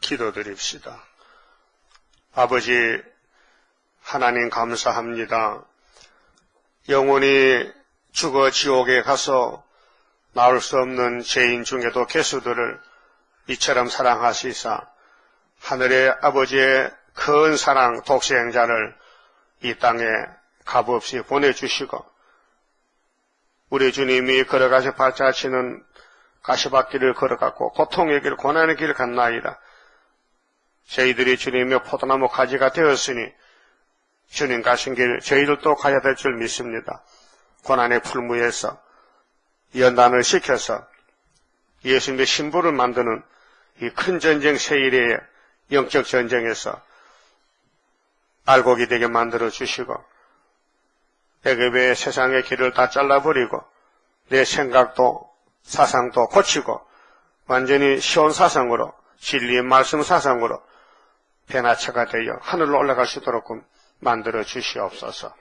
기도드립시다. 아버지 하나님 감사합니다. 영원히 죽어 지옥에 가서 나올 수 없는 죄인 중에도 괴수들을 이처럼 사랑하시사 하늘의 아버지의 큰 사랑 독생자를 이 땅에 값없이 보내주시고 우리 주님이 걸어가셔 발자취는 가시밭길을 걸어갔고 고통의 길 고난의 길을 갔나이다. 저희들이 주님의 포도나무 가지가 되었으니 주님 가신 길 저희들도 가야 될 줄 믿습니다. 고난의 풀무에서 연단을 시켜서 예수님의 신부를 만드는 이 큰 전쟁 세일의 영적 전쟁에서 알곡이 되게 만들어 주시고 애굽의 세상의 길을 다 잘라버리고 내 생각도 사상도 고치고 완전히 시온 사상으로 진리의 말씀 사상으로 변화체가 되어 하늘로 올라갈 수 있도록 만들어 주시옵소서.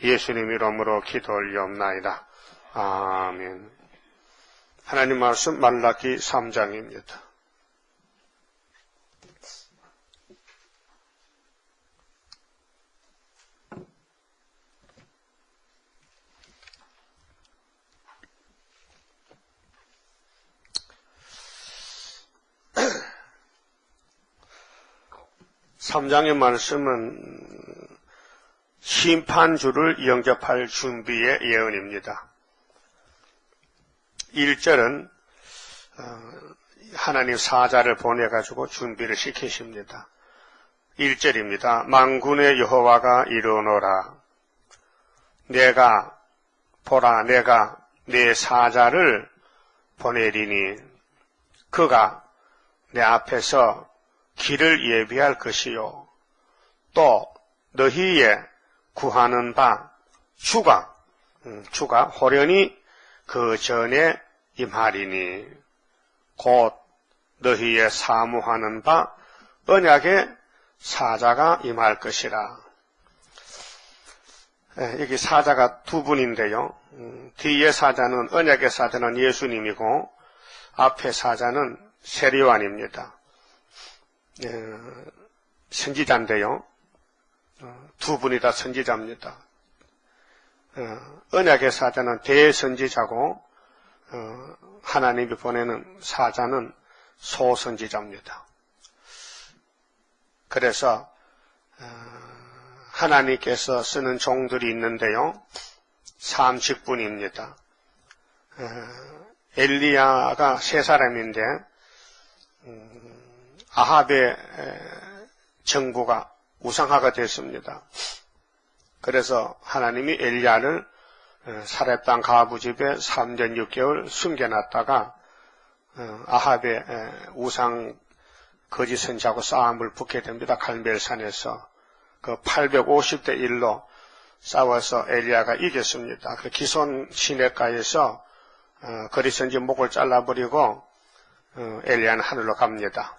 예수님 이름으로 기도 올리옵나이다. 아멘. 하나님 말씀 말라기 3장입니다. 삼장의 말씀은 심판주를 영접할 준비의 예언입니다. 1절은 하나님 사자를 보내가지고 준비를 시키십니다. 1절입니다. 만군의 여호와가 이르노라. 내가 내 사자를 보내리니 그가 내 앞에서 길을 예비할 것이요 또 너희의 구하는 바 주가 호련히 그 전에 임하리니 곧 너희의 사모하는 바 언약의 사자가 임할 것이라. 여기 사자가 두 분인데요. 뒤에 사자는 언약의 사자는 예수님이고 앞에 사자는 세리요한입니다. 선지자인데요. 두 분이 다 선지자입니다. 언약의 사자는 대선지자고 하나님이 보내는 사자는 소선지자입니다. 그래서 하나님께서 쓰는 종들이 있는데요. 30분입니다. 엘리야가 세 사람인데 아합의 정부가 우상화가 됐습니다. 그래서 하나님이 엘리야를 사렙당 가부 집에 3년 6개월 숨겨놨다가 아합의 우상 거짓 선지하고 싸움을 붙게 됩니다. 갈멜산에서 그 850대 1로 싸워서 엘리야가 이겼습니다. 그 기손 시냇가에서 거짓 선지 목을 잘라버리고 엘리야는 하늘로 갑니다.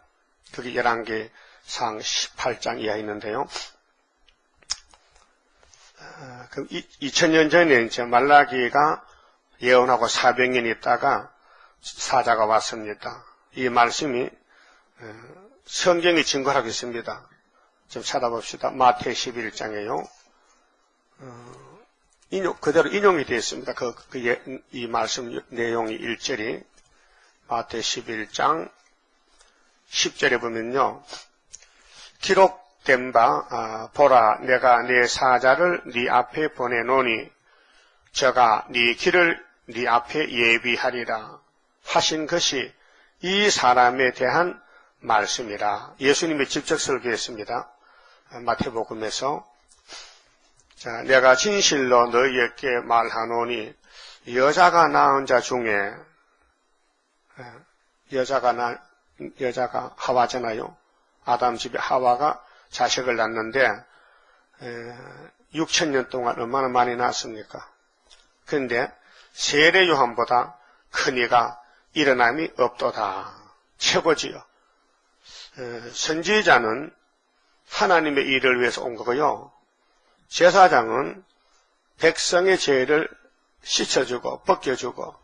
그게 11개 상 18장 이하에 있는데요. 그럼 2000년 전에 이제 말라기가 예언하고 400년 있다가 사자가 왔습니다. 이 말씀이 성경이 증거하고 있습니다. 좀 찾아봅시다. 마태 11장에요. 그대로 인용이 되어 있습니다. 이 말씀 내용이 1절이 마태 11장 10절에 보면요. 기록된 바 보라 내가 내 사자를 네 앞에 보내노니 저가 네 길을 네 앞에 예비하리라 하신 것이 이 사람에 대한 말씀이라. 예수님이 직접 설교했습니다. 마태복음에서 자, 내가 진실로 너희에게 말하노니 여자가 낳은 자 중에 여자가 하와잖아요. 아담 집에 하와가 자식을 낳는데 6,000년 동안 얼마나 많이 낳았습니까? 그런데 세례 요한보다 큰 이가 일어남이 없도다. 최고지요. 선지자는 하나님의 일을 위해서 온 거고요. 제사장은 백성의 죄를 씻어주고 벗겨주고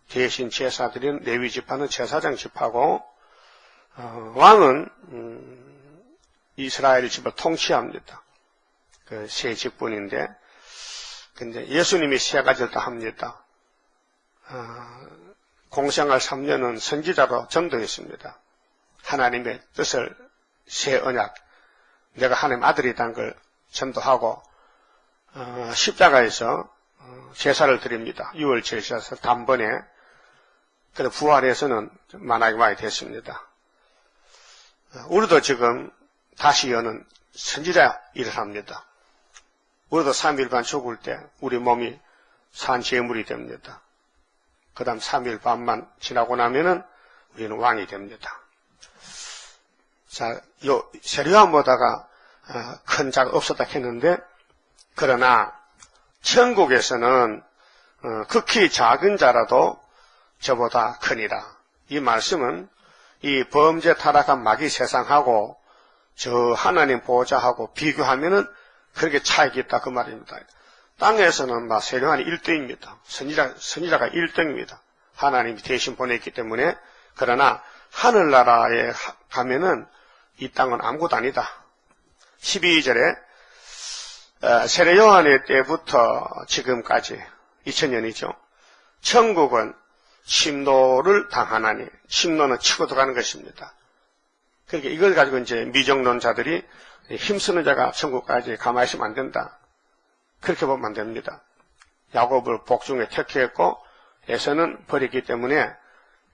대신 제사드린 레위 지파는 제사장 지파고 왕은 이스라엘 집을 통치합니다. 그 세 직분인데, 근데 예수님이 세 가지를 다 합니다. 공생활 3년은 선지자로 전도했습니다. 하나님의 뜻을 새 언약, 내가 하나님 아들이라는 걸 전도하고, 십자가에서 제사를 드립니다. 6월 제사에서 단번에. 그래서 부활해서는 만하게 많이 됐습니다. 우리도 지금 다시 여는 선지자 일을 합니다. 우리도 3일반 죽을 때 우리 몸이 산재물이 됩니다. 그 다음 3일 반만 지나고 나면은 우리는 왕이 됩니다. 자, 요 세례요한 보다가 큰 자가 없었다 했는데, 그러나 천국에서는 극히 작은 자라도 저보다 크니라. 이 말씀은 이 범죄 타락한 마귀 세상하고 저 하나님 보호자하고 비교하면은 그렇게 차이가 있다 그 말입니다. 땅에서는 막 세례요한이 1등입니다. 선지자가 1등입니다. 하나님이 대신 보냈기 때문에. 그러나 하늘나라에 가면은 이 땅은 아무것도 아니다. 12절에 세례요한의 때부터 지금까지 2000년이죠. 천국은 침노를 당하나니, 침노는 치고 들어가는 것입니다. 그러니까 이걸 가지고 이제 미정론자들이 힘쓰는 자가 천국까지 가만히 있으면 안 된다. 그렇게 보면 안 됩니다. 야곱을 복중에 택했고 에서는 버렸기 때문에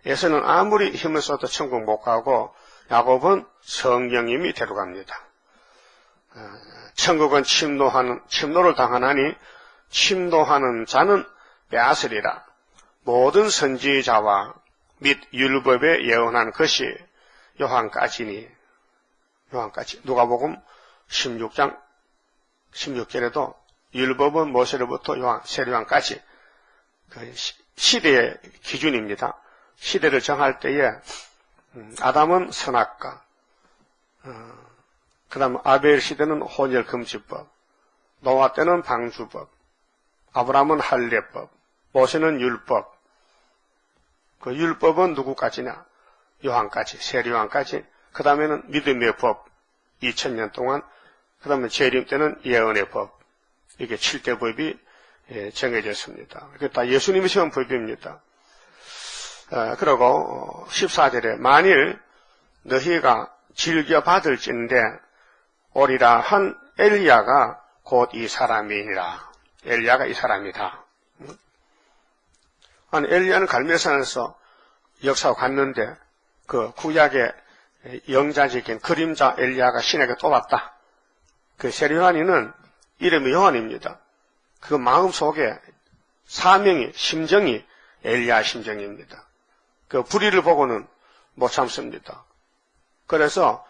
에서는 아무리 힘을 써도 천국 못 가고 야곱은 성령님이 데려갑니다. 천국은 침노를 당하나니 침노하는 자는 빼앗으리라. 모든 선지자와 및 율법에 예언한 것이 요한까지니. 요한까지. 누가복음 16장 16절에도 율법은 모세로부터 세례요한까지 그 시대의 기준입니다. 시대를 정할 때에 아담은 선악과, 그 다음 아벨 시대는 혼혈금지법, 노아 때는 방주법, 아브라함은 할례법, 모세는 율법. 그 율법은 누구까지냐? 요한까지, 세례요한까지. 그 다음에는 믿음의 법, 2000년 동안. 그 다음에 재림 때는 예언의 법. 이게 7대 법이 정해졌습니다. 이게 다 예수님이 세운 법입니다. 그리고 14절에 만일 너희가 즐겨 받을진대 오리라 한 엘리야가 곧 이 사람이니라. 엘리야가 이 사람이다. 아니, 엘리야는 갈멜산에서 역사하고 갔는데 그 구약의 영자적인 그림자 엘리야가 신에게 또 왔다. 그 세례요한이는 이름이 요한입니다. 그 마음속에 사명이, 심정이 엘리야 심정입니다. 그 불의를 보고는 못 참습니다. 그래서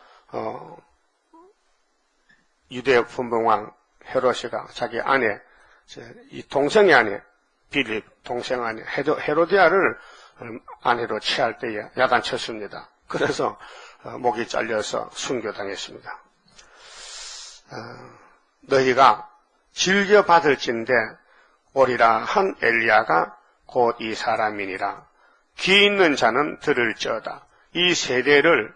유대 분봉왕 헤롯이가 자기 아내, 이 동생의 아내 빌립 동생 아내 헤로디아를 아내로 취할 때에 야단쳤습니다. 그래서 목이 잘려서 순교당했습니다. 너희가 즐겨 받을진대 오리라 한 엘리야가 곧 이 사람이니라. 귀 있는 자는 들을지어다. 이 세대를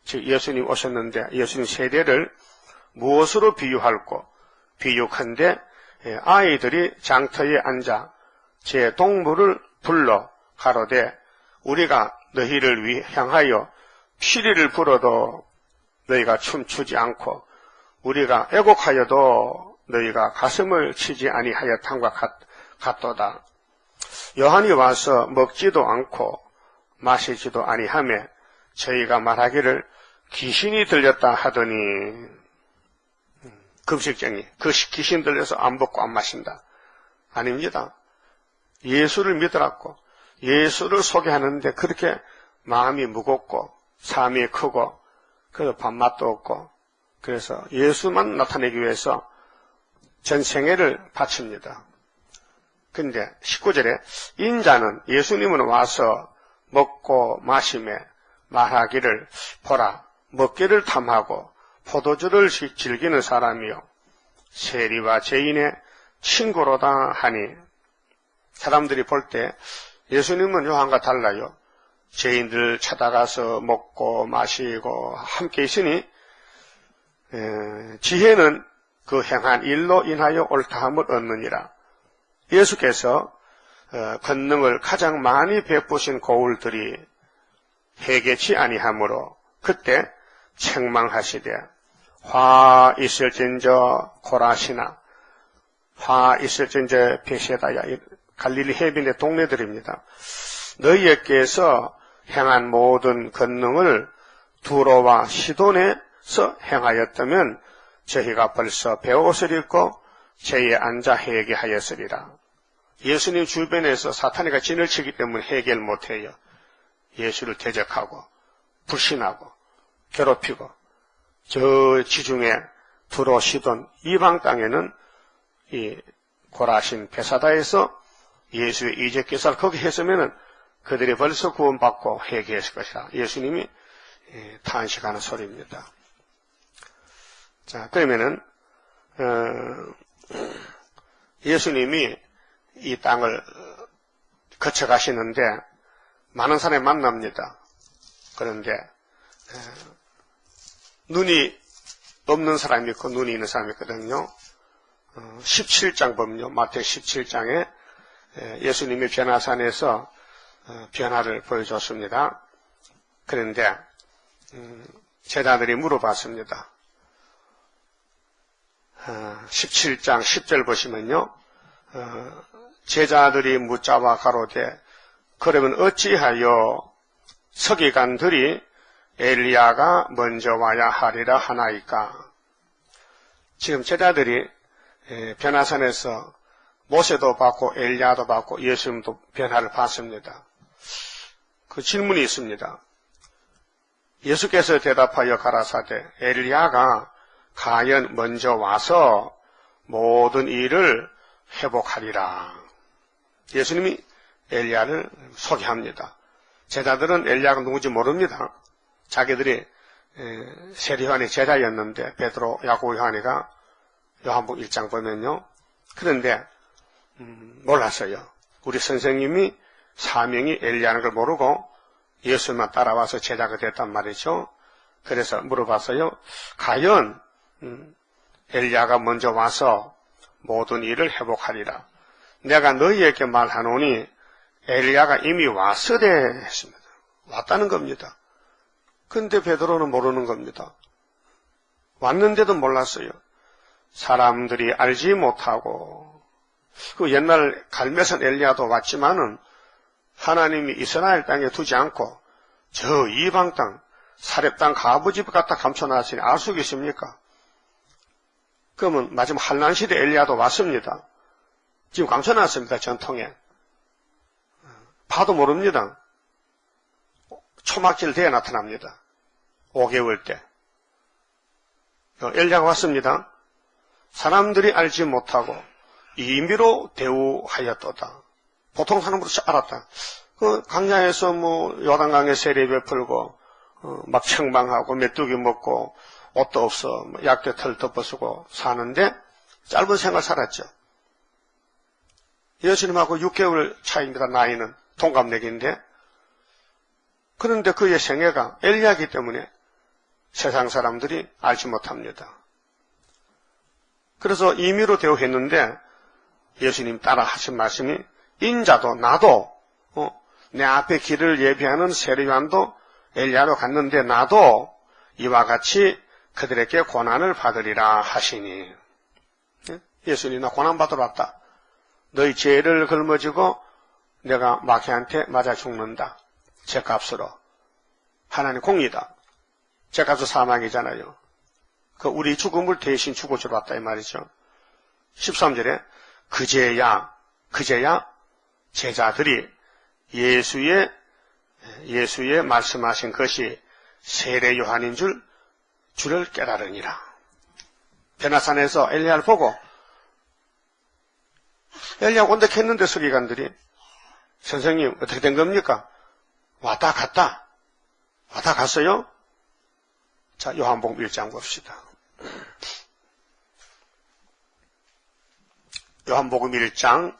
즉 예수님 오셨는데 예수님 세대를 무엇으로 비유할꼬? 비유컨대 아이들이 장터에 앉아 제 동물을 불러 가로되 우리가 너희를 향하여 피리를 불어도 너희가 춤추지 않고 우리가 애곡하여도 너희가 가슴을 치지 아니하였함과 같도다. 요한이 와서 먹지도 않고 마시지도 아니하며 저희가 말하기를 귀신이 들렸다 하더니 금식쟁이 그 귀신 들려서 안 먹고 안 마신다. 아닙니다. 예수를 믿으라고 예수를 소개하는데 그렇게 마음이 무겁고 삶이 크고 그래서 밥맛도 없고 그래서 예수만 나타내기 위해서 전 생애를 바칩니다. 근데 19절에 인자는 예수님은 와서 먹고 마시며 말하기를 보라 먹기를 탐하고 포도주를 즐기는 사람이요 세리와 죄인의 친구로다 하니 사람들이 볼 때 예수님은 요한과 달라요. 죄인들 찾아가서 먹고 마시고 함께 있으니 지혜는 그 행한 일로 인하여 옳다함을 얻느니라. 예수께서 권능을 가장 많이 베푸신 고울들이 회개치 아니하므로 그때 책망하시되 화 있을진저 고라시나 화 있을진저 베세다야 갈릴리 해변의 동네들입니다. 너희에게서 행한 모든 권능을 두로와 시돈에서 행하였다면 저희가 벌써 베옷을 입고 제에 앉아 회개하였으리라. 예수님 주변에서 사탄이가 진을 치기 때문에 해결 못해요. 예수를 대적하고 불신하고 괴롭히고 저 지중해 두로 시돈 이방 땅에는 이 고라신 베사다에서 예수의 이적기사를 거기 했으면은 그들이 벌써 구원받고 회개했을 것이라. 예수님이 탄식하는 소리입니다. 자, 그러면은 예수님이 이 땅을 거쳐가시는데 많은 사람이 만납니다. 그런데 눈이 없는 사람이 있고 눈이 있는 사람이 있거든요. 17장 보면요. 마태복 17장에 예수님이 변화산에서 변화를 보여줬습니다. 그런데 제자들이 물어봤습니다. 17장 10절 보시면요. 제자들이 묻자와 가로되 그러면 어찌하여 서기관들이 엘리야가 먼저 와야 하리라 하나이까. 지금 제자들이 변화산에서 모세도 받고 엘리야도 받고 예수님도 변화를 받습니다. 그 질문이 있습니다. 예수께서 대답하여 가라사대 엘리야가 과연 먼저 와서 모든 일을 회복하리라. 예수님이 엘리야를 소개합니다. 제자들은 엘리야가 누군지 모릅니다. 자기들이 세례요한의 제자였는데 베드로, 야고보, 요한이가 요한복음 1장 보면요. 그런데 몰랐어요. 우리 선생님이 사명이 엘리야는 걸 모르고 예수만 따라와서 제자가 됐단 말이죠. 그래서 물어봤어요. 과연 엘리야가 먼저 와서 모든 일을 회복하리라. 내가 너희에게 말하노니 엘리야가 이미 왔으되 했습니다. 왔다는 겁니다. 근데 베드로는 모르는 겁니다. 왔는데도 몰랐어요. 사람들이 알지 못하고 그 옛날 갈매산 엘리야도 왔지만은 하나님이 이스라엘 땅에 두지 않고 저 이방 땅 사렙 땅 가부집 갖다 감춰놨으니 알 수 있습니까? 그러면 마지막 한란 시대 엘리야도 왔습니다. 지금 감춰놨습니다. 전통에. 봐도 모릅니다. 초막질 대에 나타납니다. 5개월 때. 엘리야가 왔습니다. 사람들이 알지 못하고 임의로 대우하였도다. 보통 사람으로 알았다. 그 광야에서 요단강에 세례 베풀고 막 청방하고 메뚜기 먹고 옷도 없어 약대 털 덮어쓰고 사는데 짧은 생활 살았죠. 예수님하고 6개월 차이입니다. 나이는 동갑내기인데 그런데 그의 생애가 엘리야이기 때문에 세상 사람들이 알지 못합니다. 그래서 임의로 대우했는데 예수님 따라 하신 말씀이 인자도 나도 내 앞에 길을 예비하는 세례요한도 엘리야로 갔는데 나도 이와 같이 그들에게 고난을 받으리라 하시니. 예수님 나 고난 받으러 왔다. 너희 죄를 걸머지고 내가 마귀한테 맞아 죽는다. 죄값으로. 하나님 공의다. 죄값은 사망이잖아요. 그 우리 죽음을 대신 죽어주러 왔다 이 말이죠. 13절에 그제야 제자들이 예수의 말씀하신 것이 세례 요한인 줄을 깨달으니라. 변화산에서 엘리야를 보고 엘리야가 온다 했는데 서기관들이 선생님 어떻게 된 겁니까? 왔다 갔다. 왔다 갔어요? 자, 요한복음 1장 봅시다. 요한복음 1장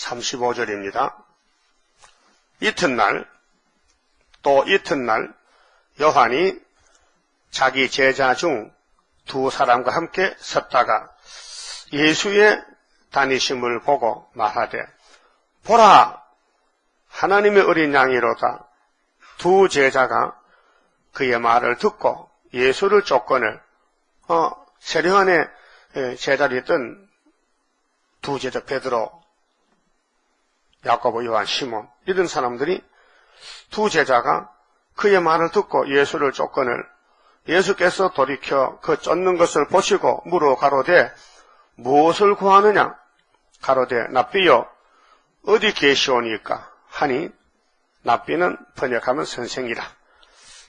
35절입니다. 이튿날 또 이튿날 요한이 자기 제자 중 두 사람과 함께 섰다가 예수의 다니심을 보고 말하되 보라 하나님의 어린 양이로다. 두 제자가 그의 말을 듣고 예수를 쫓거늘 세례요한의 제자로 있던 두 제자 베드로, 야고보, 요한, 시몬 이런 사람들이 두 제자가 그의 말을 듣고 예수를 쫓거늘 예수께서 돌이켜 그 쫓는 것을 보시고 물어 가로되 무엇을 구하느냐? 가로되 랍비여 어디 계시오니까? 하니 랍비는 번역하면 선생이라.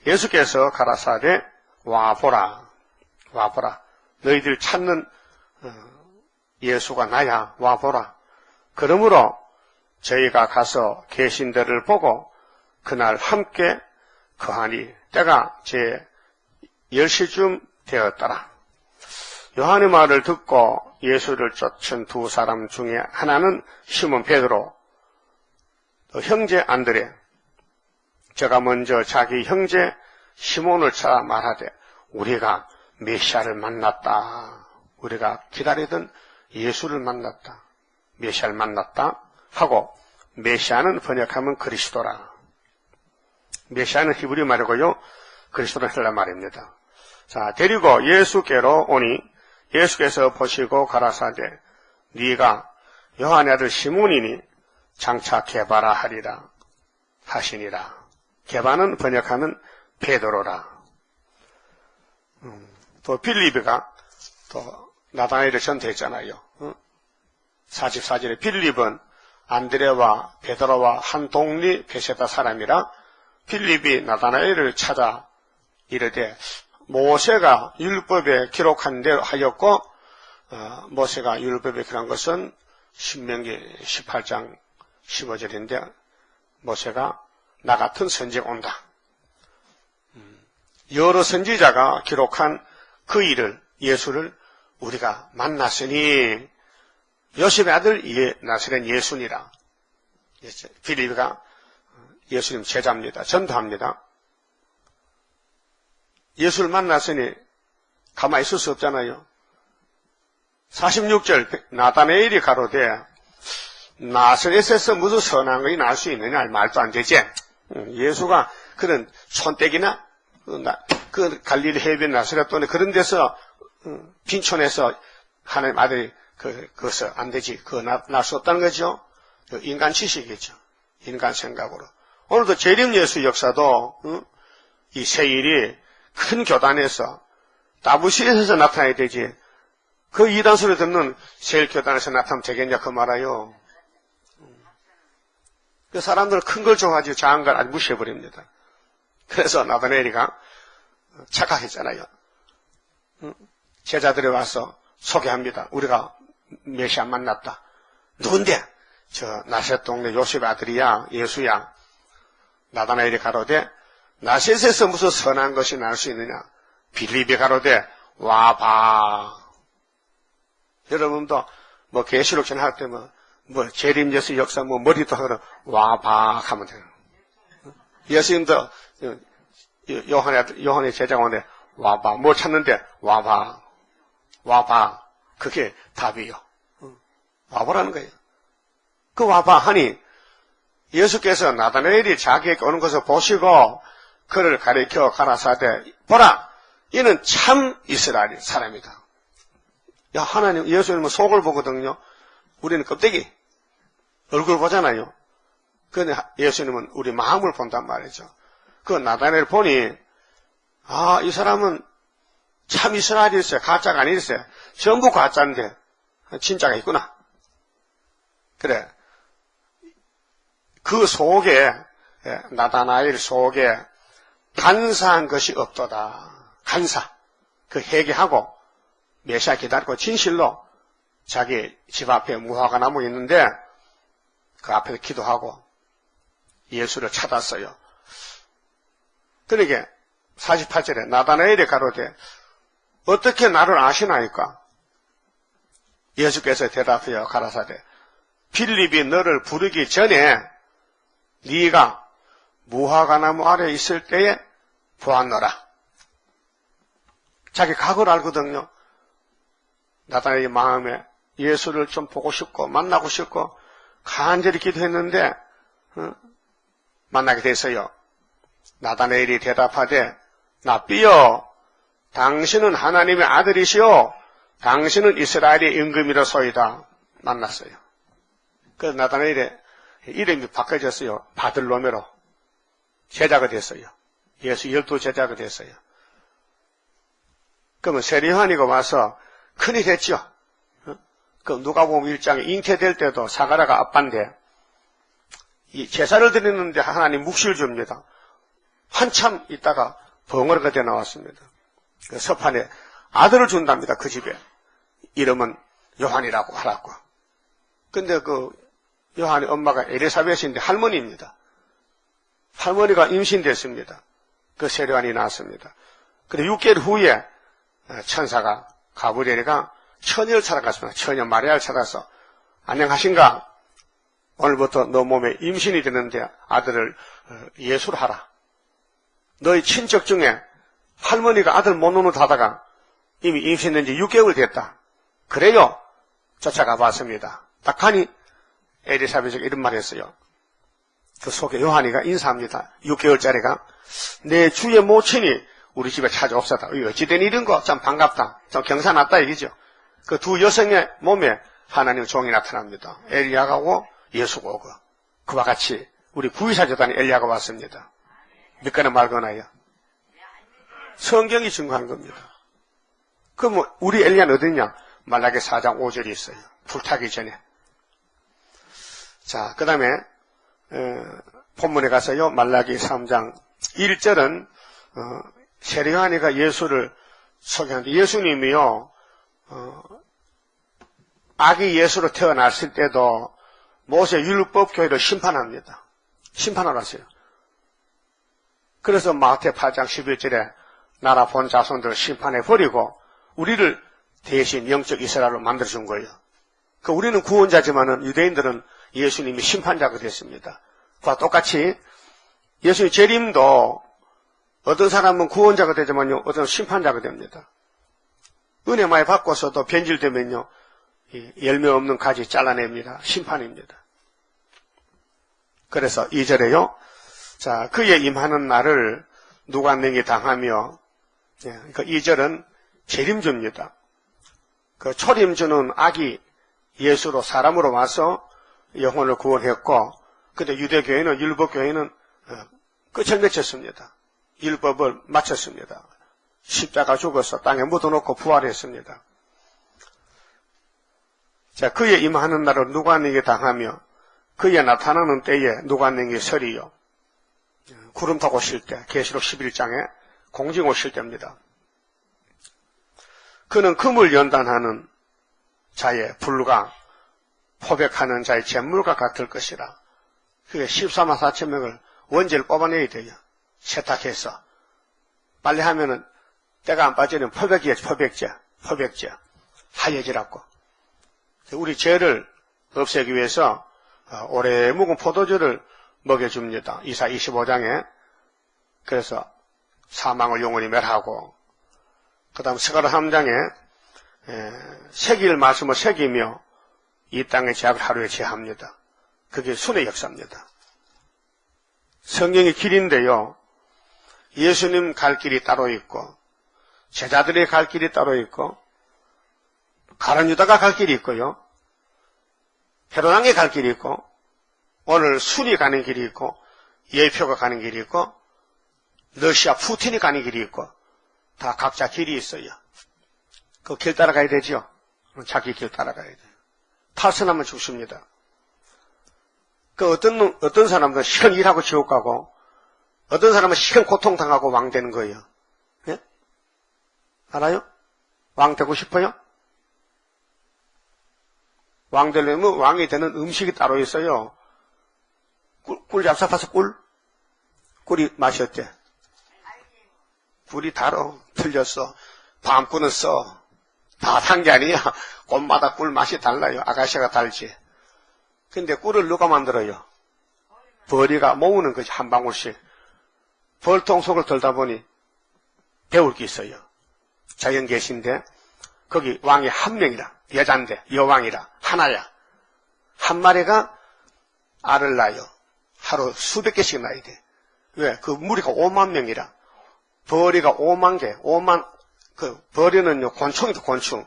예수께서 가라사대 와보라 와보라 너희들 찾는 예수가 나야 와보라. 그러므로 저희가 가서 계신 데를 보고 그날 함께 거하니 때가 제 10시쯤 되었더라. 요한의 말을 듣고 예수를 쫓은 두 사람 중에 하나는 시몬 베드로, 또 형제 안드레. 저가 먼저 자기 형제 시몬을 찾아 말하되 우리가 메시아를 만났다. 우리가 기다리던 예수를 만났다. 메시아를 만났다 하고, 메시아는 번역하면 그리스도라. 메시아는 히브리 말이고요, 그리스도는 헬라 말입니다. 자, 데리고 예수께로 오니 예수께서 보시고 가라사대 네가 요한의 아들 시몬이니 장차 게바라 하리라 하시니라. 게바는 번역하면 베드로라. 또 빌립이가 또 나다나엘을 전도했잖아요. 44절에 빌립은 안드레와 베드로와 한 동리 베세다 사람이라 빌립이 나다나엘을 찾아 이르되 모세가 율법에 기록한 대로 하였고, 모세가 율법에 기록한 것은 신명기 18장 15절인데 모세가 나 같은 선지가 온다. 여러 선지자가 기록한 그 일을, 예수를 우리가 만났으니 요셉의 아들 나사렛 예수니라. 빌립이가 예수님 제자입니다. 전도합니다. 예수를 만났으니 가만히 있을 수 없잖아요. 46절 나다나엘이 가로되 나사렛에서 무슨 선한 것이 날 수 있느냐? 말도 안 되지. 예수가 그런 촌댁이나 그 갈릴리 해변 나사렛 돈에 그런 데서 빈촌에서 하나님 아들이 그것은 안 되지. 그거 날 수 없다는 거죠. 인간 지식이죠. 인간 생각으로. 오늘도 재림 예수 역사도 이 세일이 큰 교단에서 다부시에서 나타나야 되지. 그 이단 소리 듣는 세일 교단에서 나타나면 되겠냐 그 말아요. 그 사람들은 큰 걸 좋아하지 작은 걸 아주 무시해버립니다. 그래서 나다나엘이가 착각했잖아요. 제자들이 와서 소개합니다. 우리가 메시아 만났다. 누군데? 저 나셋 동네 요셉의 아들이야. 예수야. 나다나엘이 가로되 나셋에서 무슨 선한 것이 날 수 있느냐? 빌립이 가로되 와봐. 여러분도 뭐 계시록 전할 때 뭐 재림 예수 역사 머리도 하거나 와봐 하면 돼요. 예수님도 요한의 제자가 오는데 와봐. 뭐 찾는데 와봐. 와봐. 그게 답이요. 와보라는 거예요. 그 와봐 하니 예수께서 나다나엘이 자기에게 오는 것을 보시고 그를 가리켜 가라사대 보라 이는 참 이스라엘 사람이다. 야 하나님 예수님은 속을 보거든요. 우리는 껍데기 얼굴 보잖아요. 그런데 예수님은 우리 마음을 본단 말이죠. 그 나다나엘 보니 이 사람은 참 이스라엘이었어요. 가짜가 아니었어요. 전부 가짜인데 진짜가 있구나. 그래. 그 속에 나다나엘 속에 간사한 것이 없도다. 간사. 그 회개하고 메시아 기다리고 진실로 자기 집 앞에 무화과 나무 있는데 그 앞에서 기도하고 예수를 찾았어요. 그러니까 48절에 나다나엘이 가로되 어떻게 나를 아시나이까? 예수께서 대답하여 가라사대 빌립이 너를 부르기 전에 네가 무화과나무 아래 있을 때에 보았노라. 자기 각오를 알거든요. 나다나엘의 마음에 예수를 좀 보고 싶고 만나고 싶고 간절히 기도했는데 만나게 됐어요. 나다나엘이 대답하되 랍비여, 당신은 하나님의 아들이시오. 당신은 이스라엘의 임금이로소이다. 만났어요. 그래서 나다나엘의 이름이 바꿔졌어요. 바들로메로. 제자가 됐어요. 예수 12제자가 됐어요. 그러면 세례요한이가 와서 큰일 했죠. 그 누가복음 1장에 잉태될 때도 사가랴가 아빠인데 이 제사를 드리는데 하나님 묵시를 줍니다. 한참 있다가 벙어리가 되어 나왔습니다. 그 서판에 아들을 준답니다. 그 집에. 이름은 요한이라고 하라고. 근데 그 요한의 엄마가 엘리사벳인데 할머니입니다. 할머니가 임신됐습니다. 그 세례요한이 나왔습니다. 근데 6개월 후에 천사가 가브리엘이가 처녀를 찾아갔습니다. 처녀 마리아를 찾아서 안녕하신가? 오늘부터 너 몸에 임신이 되는데 아들을 예수로 하라. 너희 친척 중에 할머니가 아들 못 노릇하다가 이미 임신된 지 6개월 됐다. 그래요? 쫓아가 봤습니다. 딱 하니 엘리사벳이 이런 말 했어요. 그 속에 요한이가 인사합니다. 6개월짜리가 내 주의 모친이 우리 집에 찾아옵사다. 어찌된 일인가? 참 반갑다. 좀 경사났다 얘기죠. 그 두 여성의 몸에 하나님 종이 나타납니다. 엘리야가 오고 예수가 오고 그와 같이 우리 구위사제단에 엘리야가 왔습니다. 믿거나 말거나요. 성경이 증거한 겁니다. 그럼 우리 엘리야는 어디냐? 말라기 4장 5절이 있어요. 불타기 전에. 자, 그 다음에 본문에 가서요. 말라기 3장 1절은 세례요한이가 예수를 소개하는데 예수님이요. 아기 예수로 태어났을 때도 모세 율법 교회를 심판합니다. 심판을 하세요. 그래서 마태 8장 11절에 나라 본 자손들을 심판해 버리고 우리를 대신 영적 이스라엘로 만들어준 거예요. 그 우리는 구원자지만은 유대인들은 예수님이 심판자가 됐습니다. 그와 똑같이 예수의 재림도 어떤 사람은 구원자가 되지만요, 어떤 사람은 심판자가 됩니다. 은혜 많이 받고서도 변질되면요, 열매 없는 가지 잘라냅니다. 심판입니다. 그래서 2절에요, 자, 그의 임하는 날을 누관능히 당하며, 그 2절은 재림주입니다. 그 초림주는 아기 예수로 사람으로 와서 영혼을 구원했고, 근데 유대교회는, 율법교회는 끝을 맺혔습니다. 율법을 마쳤습니다. 십자가 죽어서 땅에 묻어놓고 부활했습니다. 자, 그의 임하는 날을 누관능히 당하며 그의 나타나는 때에 누관능히 서리요. 구름 타고 오실 때, 계시록 11장에 공징 오실 때입니다. 그는 금을 연단하는 자의 불과 포백하는 자의 잿물과 같을 것이라. 그게 14만 4천 명을 원죄를 뽑아내야 돼요. 세탁해서. 빨리 하면은 때가 안 빠지는 포백제. 하얘지라고. 우리 죄를 없애기 위해서 오래 묵은 포도주를 먹여줍니다. 이사 25장에. 그래서 사망을 영원히 멸하고, 그 다음 스가랴 3장에 새길 말씀을 새기며 이 땅의 죄악을 하루에 제합니다. 그게 순의 역사입니다. 성경의 길인데요, 예수님 갈 길이 따로 있고 제자들의 갈 길이 따로 있고 가룟 유다가 갈 길이 있고요, 헤롯 왕이 갈 길이 있고, 오늘 순이 가는 길이 있고, 예표가 가는 길이 있고, 러시아 푸틴이 가는 길이 있고, 다 각자 길이 있어요. 그 길 따라가야 되죠. 자기 길 따라가야 돼요. 탈선하면 죽습니다. 그 어떤 사람들은 시간 일하고 지옥 가고, 어떤 사람은 시간 고통당하고 왕 되는 거예요. 예? 알아요? 왕 되고 싶어요? 왕 되려면 왕이 되는 음식이 따로 있어요. 꿀 잡숴봐서 꿀이 맛이 어때? 꿀이 달어. 틀렸어. 밤꿀은 써. 다 단 게 아니야. 꽃마다 꿀 맛이 달라요. 아가씨가 달지. 근데 꿀을 누가 만들어요? 벌이가 모으는 거지, 한 방울씩. 벌통 속을 들다 보니 배울 게 있어요. 자연 계신데 거기 왕이 한 명이라, 여잔데 여왕이라, 하나야. 한 마리가 알을 낳아요. 하루 수백 개씩 낳아야 돼. 왜? 그 무리가 5만 명이라. 벌이가 5만 개, 벌이는요, 곤충이다, 곤충.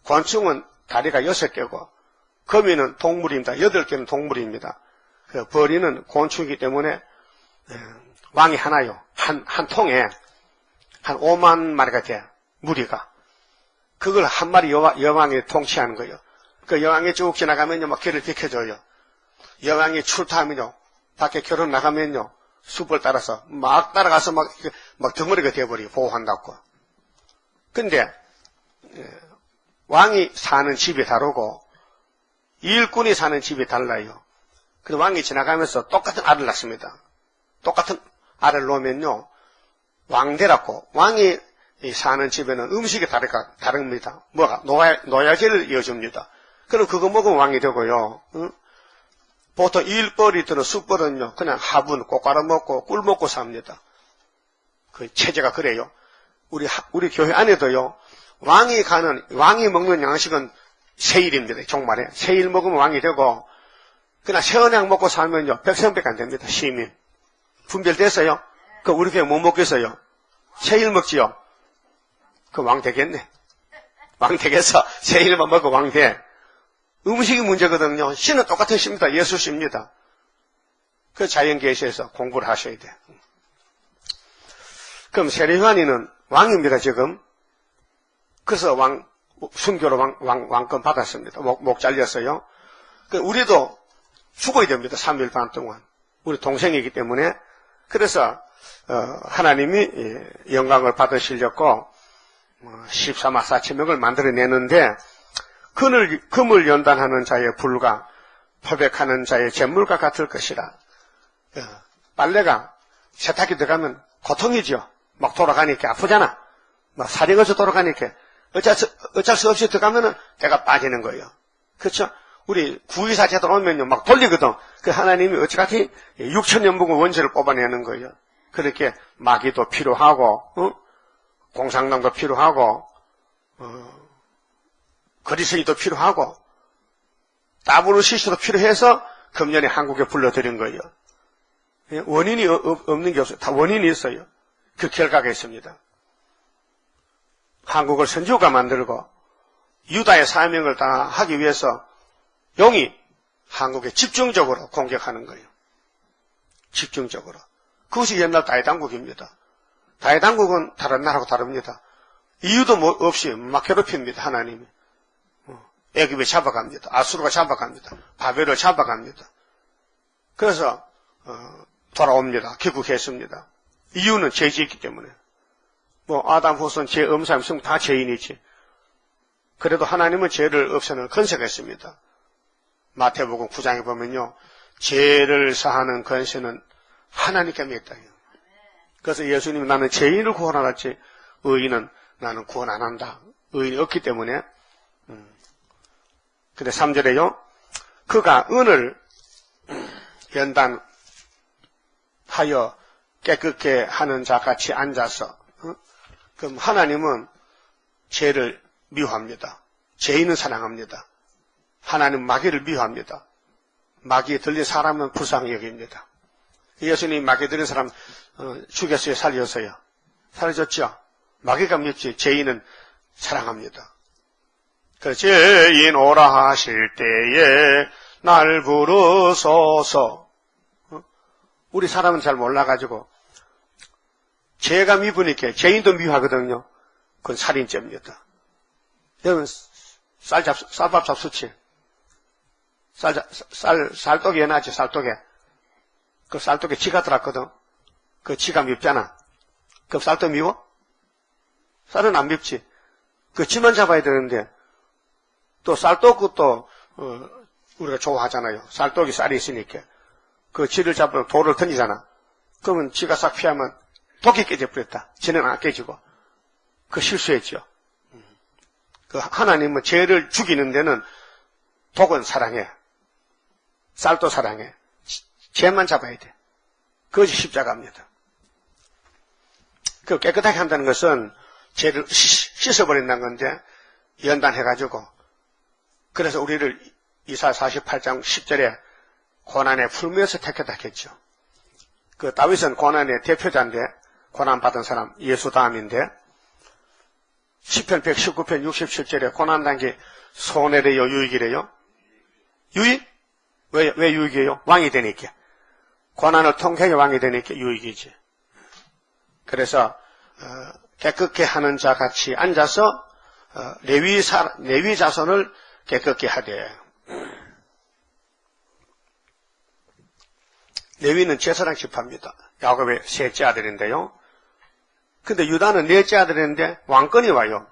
곤충은 다리가 6개고, 거미는 동물입니다. 8개는 동물입니다. 그 벌이는 곤충이기 때문에, 왕이 하나요. 한 통에, 한 5만 마리가 돼, 무리가. 그걸 한 마리 여왕이 통치하는 거예요. 그 여왕이 쭉 지나가면요, 막 길을 비켜줘요. 여왕이 출타하면요, 밖에 결혼 나가면요, 숲을 따라서 막 따라가서 막 덩어리가 되어버리고 보호한다고. 근데 왕이 사는 집이 다르고 일꾼이 사는 집이 달라요. 그래서 왕이 지나가면서 똑같은 알을 낳습니다. 똑같은 알을 놓으면요, 왕대라고. 왕이 사는 집에는 음식이 다릅니다. 뭐가? 노약을 이어줍니다. 그럼 그거 먹으면 왕이 되고요. 응? 보통 일벌이들은 쑥벌은요, 그냥 화분, 꽃가루 먹고 꿀 먹고 삽니다. 그 체제가 그래요. 우리 교회 안에도요, 왕이 먹는 양식은 세일입니다. 종말에. 세일 먹으면 왕이 되고, 그냥 세언약 먹고 살면요, 백성밖에 안 됩니다. 시민. 분별됐어요? 그 우리 교회 못 먹겠어요? 세일 먹지요? 그 왕 되겠네. 왕 되겠어. 세일만 먹고 왕 돼. 음식이 문제거든요. 신은 똑같은 신입니다. 예수 신입니다. 그 자연계시에서 공부를 하셔야 돼. 그럼 세례요한이는 왕입니다, 지금. 그래서 순교로 왕권 받았습니다. 목 잘렸어요. 우리도 죽어야 됩니다. 3일 반 동안. 우리 동생이기 때문에. 그래서, 하나님이 영광을 받으시려고 14만 4천 명을 만들어내는데, 금을 연단하는 자의 불과 포백하는 자의 잿물과 같을 것이라. 빨래가 세탁기 들어가면 고통이죠. 막 돌아가니까 아프잖아. 막 사령에서 돌아가니까 어쩔 수 없이 들어가면은 때가 빠지는 거예요. 그렇죠? 우리 구의사 제도 오면요 막 돌리거든. 그 하나님이 어찌같이 6천년 묵은 원죄를 뽑아내는 거예요. 그렇게 마귀도 필요하고, 공상당도 필요하고, 거리서기도 필요하고, 따부는 시수도 필요해서 금년에 한국에 불러들인 거예요. 원인이 없는 게 없어요. 다 원인이 있어요. 그 결과가 있습니다. 한국을 선지후가 만들고 유다의 사명을 다 하기 위해서 용이 한국에 집중적으로 공격하는 거예요. 집중적으로. 그것이 옛날 다이당국입니다. 다이당국은 다른 나라하고 다릅니다. 이유도 없이 막 괴롭힙니다. 하나님이. 애굽에 잡아갑니다. 아수르가 잡아갑니다. 바벨을 잡아갑니다. 그래서 돌아옵니다. 귀국했습니다. 이유는 죄지있기 때문에. 아담 후손 죄 엄사임 승 다 죄인이지. 그래도 하나님은 죄를 없애는 권세가 있습니다. 마태복음 9장에 보면요, 죄를 사하는 권세는 하나님께 있다. 그래서 예수님은 나는 죄인을 구원하겠지, 의인은 나는 구원 안 한다. 의인이 없기 때문에. 근데 3절에요, 그가 은을 연단하여 깨끗게 하는 자 같이 앉아서, 그럼 하나님은 죄를 미워합니다. 죄인은 사랑합니다. 하나님은 마귀를 미워합니다. 마귀에 들린 사람은 불쌍히 여깁니다. 예수님이 마귀에 들린 사람 죽였어요? 살렸어요? 살려줬죠? 마귀가 밉지, 죄인은 사랑합니다. 그 죄인 오라 하실 때에 날 부르소서. 우리 사람은 잘 몰라가지고 죄가 미우니까 죄인도 미워하거든요. 그건 살인죄입니다. 여러분 쌀밥 잡수치. 쌀떡에 해놨지, 쌀떡에. 그 쌀떡에 쥐가 들었거든. 그 쥐가 밉잖아. 그 쌀떡 미워? 쌀은 안 밉지. 그 쥐만 잡아야 되는데, 또 쌀떡 또 우리가 좋아하잖아요. 쌀떡이 쌀이 있으니까. 그 쥐를 잡으면 돌을 던지잖아. 그러면 쥐가 싹 피하면 독이 깨져버렸다. 쥐는 안 깨지고. 그 실수했죠. 그 하나님은 죄를 죽이는 데는 독은 사랑해. 쌀도 사랑해. 죄만 잡아야 돼. 그것이 십자가입니다. 그 깨끗하게 한다는 것은 죄를 씻어버린다는 건데, 연단해가지고, 그래서 우리를 이사 48장 10절에 고난에 풀면서 택했다 했죠. 그 다윗은 고난의 대표자인데, 고난받은 사람 예수 다음인데, 시편 119편 67절에 고난당한 게 손해래요, 유익이래요? 유익? 왜 유익이에요? 왕이 되니까. 고난을 통해 왕이 되니까 유익이지. 그래서 깨끗게 하는 자 같이 앉아서 레위 자손을 깨끗게 하되. 레위는 제사장 지파입니다. 야곱의 셋째 아들인데요. 근데 유다는 넷째 아들인데 왕권이 와요.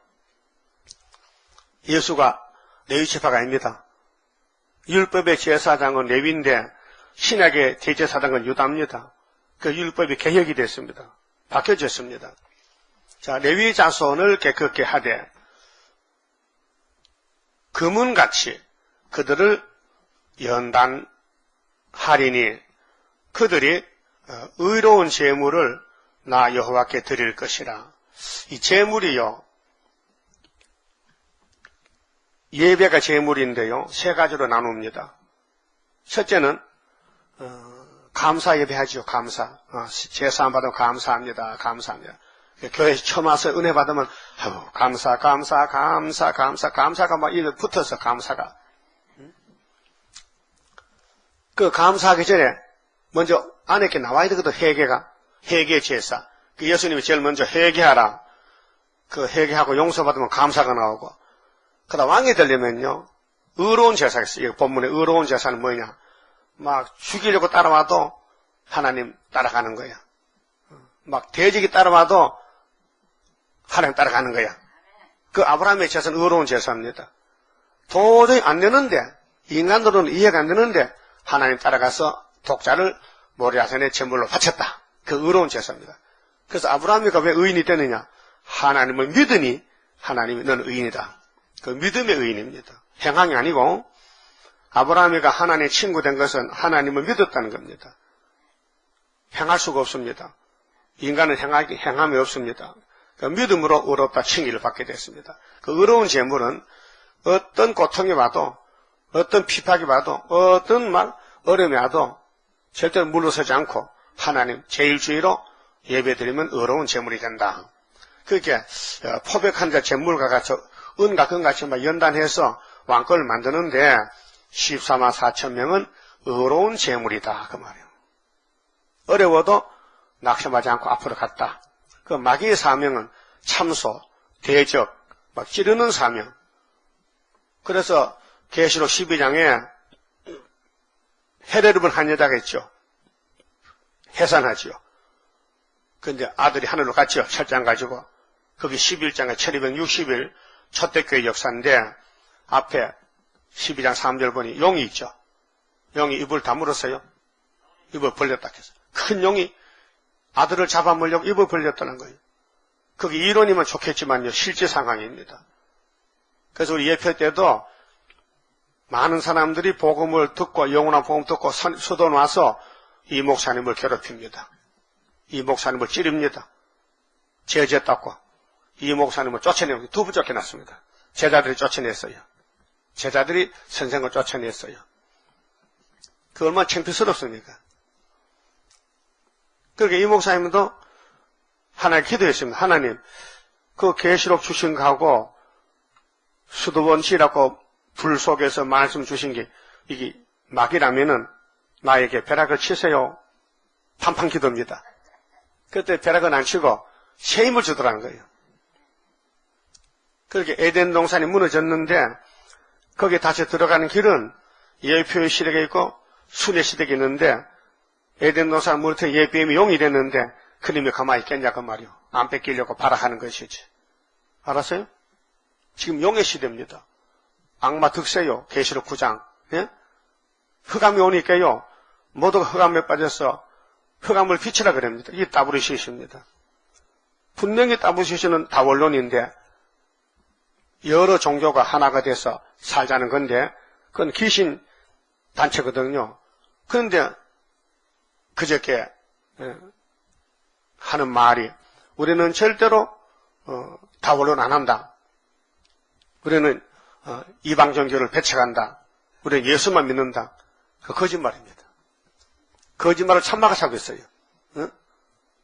예수가 레위 지파가 아닙니다. 율법의 제사장은 레위인데 신약의 대제사장은 유다입니다. 그 율법이 개혁이 됐습니다. 바뀌어졌습니다. 자, 레위 자손을 깨끗게 하되 금은같이 그들을 연단하리니 그들이 의로운 제물을 나 여호와께 드릴 것이라. 이 제물이요, 예배가 제물인데요, 세 가지로 나눕니다. 첫째는 감사 예배하죠. 감사. 제사 받으면 감사합니다. 감사합니다. 교회에서 처음 와서 은혜 받으면 감사가 막 이렇게 붙어서 감사가. 그 감사하기 전에 먼저 안에 이렇게 나와야 되거든. 회개 제사. 그 예수님이 제일 먼저 회개하라. 그 회개하고 용서받으면 감사가 나오고. 그다음 왕이 되려면요, 의로운 제사가 있어요. 본문에 의로운 제사는 뭐냐? 막 죽이려고 따라와도 하나님 따라가는 거야. 막 돼지기 따라와도 하나님 따라가는 거야. 그 아브라함의 제사는 의로운 제사입니다. 도저히 안 되는데, 인간으로는 이해가 안 되는데 하나님 따라가서 독자를 모리아산에 제물로 바쳤다. 그 의로운 제사입니다. 그래서 아브라함이가 왜 의인이 되느냐? 하나님을 믿으니 하나님이 너는 의인이다. 그 믿음의 의인입니다. 행함이 아니고, 아브라함이가 하나님의 친구 된 것은 하나님을 믿었다는 겁니다. 행할 수가 없습니다. 인간은 행함이 없습니다. 그 믿음으로 의롭다 칭의를 받게 됐습니다. 그 의로운 제물은 어떤 고통이 와도, 어떤 핍박이 와도, 어떤 어려움이 와도 절대로 물러서지 않고 하나님 제일주의로 예배드리면 의로운 제물이 된다. 그렇게 포백한 자 제물과 같이 은과 금같이 연단해서 왕권을 만드는데 14만 4천 명은 의로운 제물이다. 그 말이에요. 어려워도 낙심하지 않고 앞으로 갔다. 그 마귀의 사명은 참소, 대적, 막 찌르는 사명. 그래서 계시록 12장에 헤레르본 한 여자가 있죠. 해산하지요. 근데 아들이 하늘로 갔죠. 철장 가지고. 거기 11장에 1260일 초대교회 역사인데 앞에 12장 3절 보니 용이 있죠. 용이 입을 다물었어요. 입을 벌렸다 해서. 큰 용이 아들을 잡아먹으려고 입을 벌렸다는 거예요. 그게 이론이면 좋겠지만요, 실제 상황입니다. 그래서 우리 예표 때도 많은 사람들이 복음을 듣고, 영원한 복음 듣고 수도 와서 이 목사님을 괴롭힙니다. 이 목사님을 찌릅니다. 제재 닦고 이 목사님을 쫓아내고, 두 분 쫓겨났습니다. 제자들이 쫓아냈어요. 제자들이 선생을 쫓아냈어요. 그 얼마나 창피스럽습니까? 그러니까 이 목사님도 하나님 기도했습니다. 하나님, 그 계시록 주신 거하고 수도원시라고 불 속에서 말씀 주신 게 이게 막이라면은 나에게 벼락을 치세요. 판판 기도입니다. 그때 벼락은 안 치고 새 힘을 주더라는 거예요. 그렇게 에덴 동산이 무너졌는데 거기에 다시 들어가는 길은 예표의 시대가 있고 순의 시대가 있는데 에덴 동산 무너뜨린 예비임이 용이 됐는데 그님이 가만히 있겠냐 그 말이요. 안 뺏기려고 발악하는 것이지. 알았어요? 지금 용의 시대입니다. 악마 득세요. 계시록 9장. 예? 흑암이 오니까요. 모두가 흑암에 빠져서 흑암을 비치라 그럽니다. 이게 따브르시시입니다. 분명히 따브르시시는 다원론인데 여러 종교가 하나가 돼서 살자는 건데 그건 귀신 단체거든요. 그런데 그저께 하는 말이 우리는 절대로 다원론 안 한다. 우리는 이방 종교를 배척한다. 우리는 예수만 믿는다. 그 거짓말입니다. 거짓말을 참마가 하고 있어요. 응?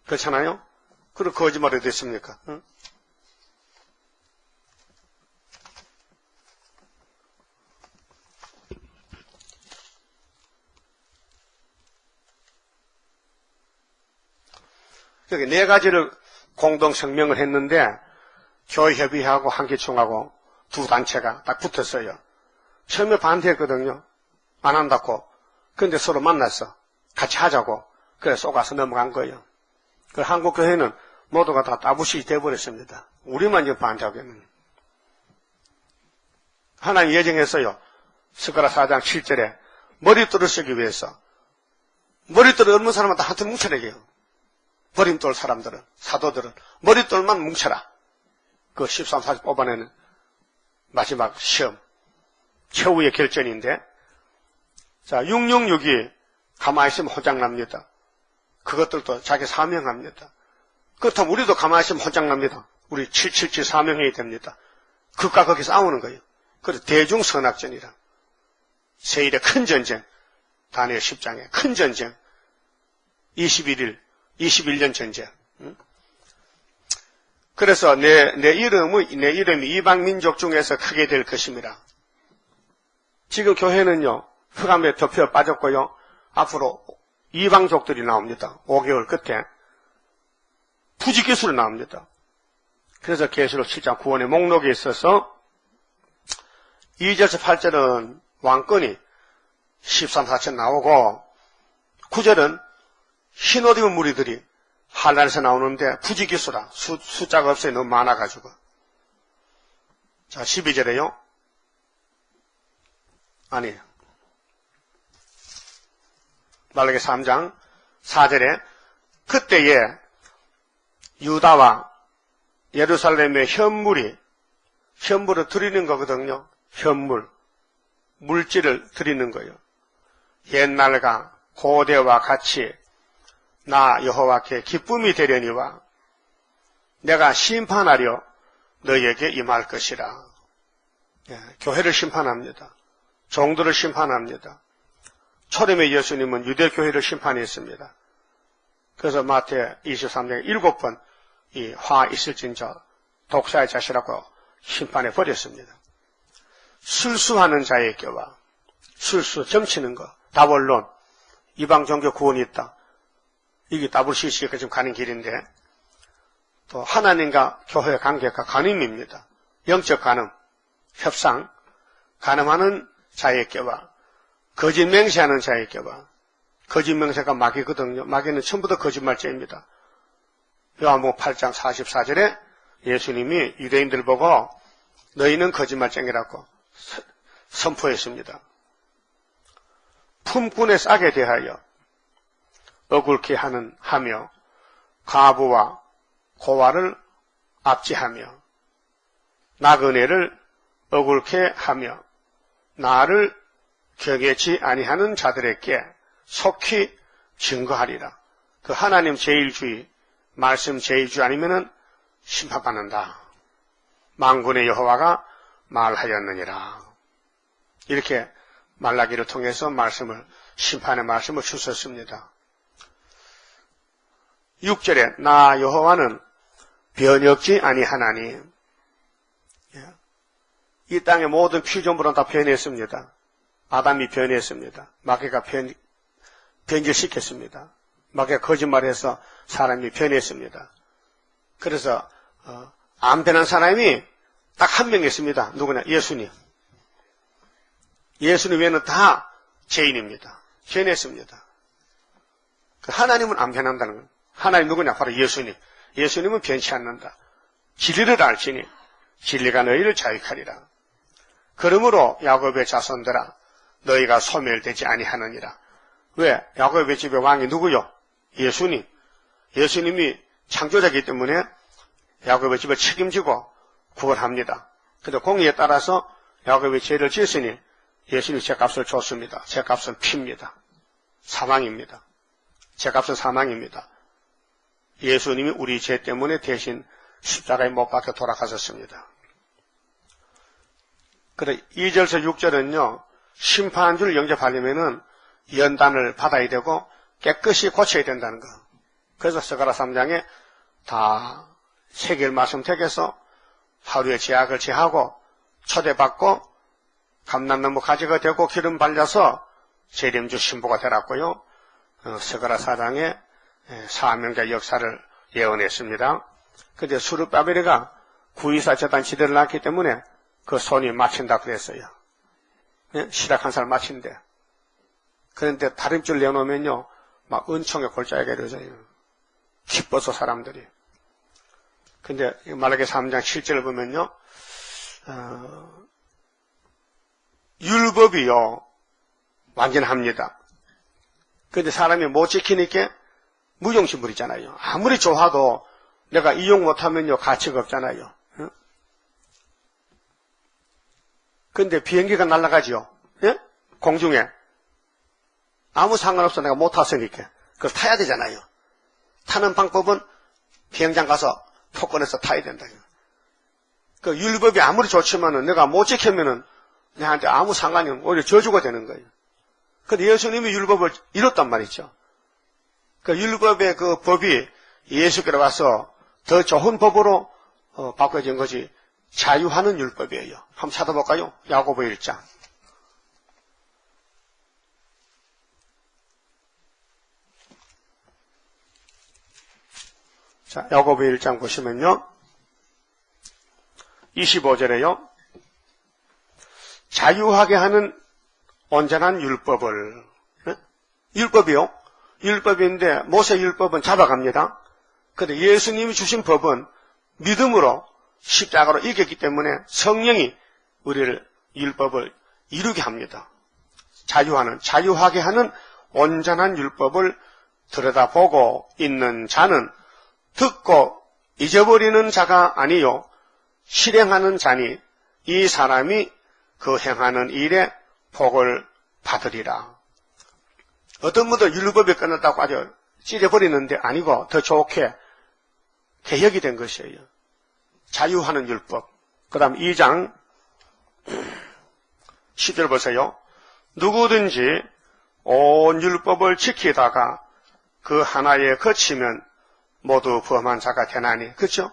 그렇잖아요? 그럼 거짓말이 됐습니까? 응? 여기 네 가지를 공동 성명을 했는데 교회협의회하고 한기총하고 두 단체가 딱 붙었어요. 처음에 반대했거든요. 안 한다고. 그런데 서로 만났어. 같이 하자고. 그래서 쏘가서 넘어간 거예요. 그 한국교회는 모두가 다 따부시 돼버렸습니다. 우리만 지금 반대하겠는. 하나님 예정했어요. 스가랴 4장 7절에 머리돌을 쓰기 위해서 머리돌을 없는 사람한테 한테 뭉쳐내게요. 버림돌 사람들은, 사도들은 머리돌만 뭉쳐라. 그 13, 40 뽑아내는 마지막 시험, 최후의 결전인데, 자, 666이 가만히 있으면 호장납니다. 그것들도 자기 사명합니다. 그렇다면 우리도 가만히 있으면 호장납니다. 우리 777 사명해야 됩니다. 극과 극이 싸우는 거예요. 그래서 대중선악전이라. 세일의 큰 전쟁, 다니엘 10장의 큰 전쟁, 21년 전쟁. 그래서 내 이름이 이방 민족 중에서 크게 될 것입니다. 지금 교회는요, 흑암에 덮여 빠졌고요, 앞으로 이방족들이 나옵니다. 5개월 끝에 부지기수로 나옵니다. 그래서 계시록 7장 9원의 목록에 있어서 2절에서 8절은 왕권이 13, 14천 나오고 9절은 흰옷 입은 무리들이 한란에서 나오는데 부지기수라. 숫자가 없어요. 너무 많아가지고. 자, 12절에요. 아니에요. 말라기 3장 4절에 그때에 유다와 예루살렘의 현물을 드리는 거거든요. 현물. 물질을 드리는 거예요. 옛날과 고대와 같이 나 여호와께 기쁨이 되려니와 내가 심판하려 너에게 임할 것이라. 교회를 심판합니다. 종들을 심판합니다. 초림의 예수님은 유대교회를 심판했습니다. 그래서 마태 23장에 7번 이 화 있을진저 독사의 자식이라고 심판해 버렸습니다. 술수하는 자에게와 술수 점치는 거, 다원론, 이방 종교 구원이 있다. 이게 WCC가 지금 가는 길인데, 또 하나님과 교회의 관계가 간음입니다. 영적 간음, 협상, 간음하는 자에게와 거짓 맹세하는 자에게와 거짓 맹세가 마귀거든요. 마귀는 전부 다 거짓말죄입니다. 요한복음 8장 44절에 예수님이 유대인들 보고 너희는 거짓말쟁이라고 선포했습니다. 품꾼의 싹에 대하여 억울케 하며 과부와 고아를 압제하며 나그네를 억울케 하며 나를 경외치 아니하는 자들에게 속히 증거하리라. 그 하나님 제일주의, 말씀 제일주의 아니면은 심판받는다. 만군의 여호와가 말하였느니라. 이렇게 말라기를 통해서 심판의 말씀을 주셨습니다. 6절에 나 여호와는 변혁지 아니하나니. 이 땅의 모든 피조물은 다 변했습니다. 아담이 변했습니다. 마귀가 변질시켰습니다. 마귀가 거짓말해서 사람이 변했습니다. 그래서 안 변한 사람이 딱 한 명 있습니다. 누구냐? 예수님. 예수님 외에는 다 죄인입니다. 변했습니다. 하나님은 안 변한다는 거예요. 하나님 누구냐? 바로 예수님. 예수님은 변치 않는다. 진리를 알지니 진리가 너희를 자유하리라. 그러므로 야곱의 자손들아 너희가 소멸되지 아니하느니라. 왜? 야곱의 집의 왕이 누구요? 예수님. 예수님이 창조자이기 때문에 야곱의 집을 책임지고 구원합니다. 그런데 공의에 따라서 야곱의 죄를 지었으니 예수님이 죄값을 줬습니다. 죄값은 피입니다. 사망입니다. 죄값은 사망입니다. 예수님이 우리 죄 때문에 대신 십자가에 못 박혀 돌아가셨습니다. 그래 2절에서 6절은요. 심판주를 영접하려면은 연단을 받아야 되고 깨끗이 고쳐야 된다는 거. 그래서 스가랴 3장에 다 세계를 말씀 택해서 하루의 제약을 제하고 초대받고 감람나무 가지가 되고 기름 발려서 재림주 신부가 되었고요. 스가랴 4장에 사명자 역사를 예언했습니다. 그런데 수르바벨이가 구이사 재단 지대를 낳기 때문에 그 손이 마친다 그랬어요. 시락 한 살 마친대. 그런데 다림줄 내놓으면요, 막 은총의 골짜기가 이루어져요. 기뻐서 사람들이. 근데 말라기 3장 7절을 보면요, 율법이요, 완전합니다. 그런데 사람이 못 지키니까 무용심 부리잖아요. 아무리 좋아도 내가 이용 못하면요, 가치가 없잖아요. 그런데 비행기가 날아가죠. 예? 공중에. 아무 상관없어. 내가 못 탔으니까. 그걸 타야 되잖아요. 타는 방법은 비행장 가서 토건해서 타야 된다. 그 율법이 아무리 좋지만은 내가 못 지키면은 내한테 아무 상관이 없는, 오히려 저주가 되는 거예요. 근데 예수님이 율법을 이뤘단 말이죠. 그 율법의 그 법이 예수께로 와서 더 좋은 법으로 바꿔진 것이 자유하는 율법이에요. 한번 찾아볼까요? 야고보 1장. 자, 야고보 1장 보시면요. 25절에요. 자유하게 하는 온전한 율법을. 율법이요. 율법인데 모세 율법은 잡아갑니다. 그런데 예수님이 주신 법은 믿음으로 십자가로 이겼기 때문에 성령이 우리를 율법을 이루게 합니다. 자유하게 하는 온전한 율법을 들여다보고 있는 자는 듣고 잊어버리는 자가 아니요 실행하는 자니 이 사람이 그 행하는 일에 복을 받으리라. 어떤 분들 율법이 끝났다고 아주 찢어버리는데 아니고 더 좋게 개혁이 된 것이에요. 자유하는 율법. 그 다음 2장 10절 보세요. 누구든지 온 율법을 지키다가 그 하나에 거치면 모두 범한 자가 되나니. 그렇죠?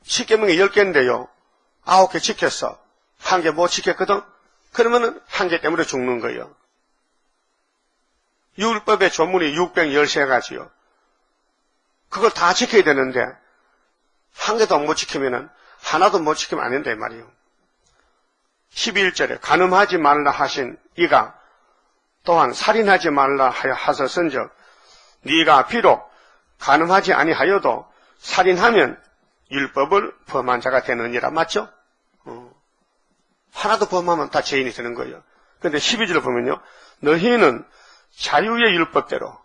10계명이 10개인데요. 9개 지켰어. 1개 못 지켰거든? 그러면은 1개 때문에 죽는 거예요. 율법의 조문이 613가지요. 그걸 다 지켜야 되는데 1개도 못 지키면은 하나도 못 지키면 안 된다 이 말이에요. 11절에 간음하지 말라 하신 이가 또한 살인하지 말라 하셨은즉 네가 비록 간음하지 아니하여도 살인하면 율법을 범한 자가 되느니라. 맞죠? 하나도 범하면 다 죄인이 되는 거예요. 그런데 12절을 보면요. 너희는 자유의 율법대로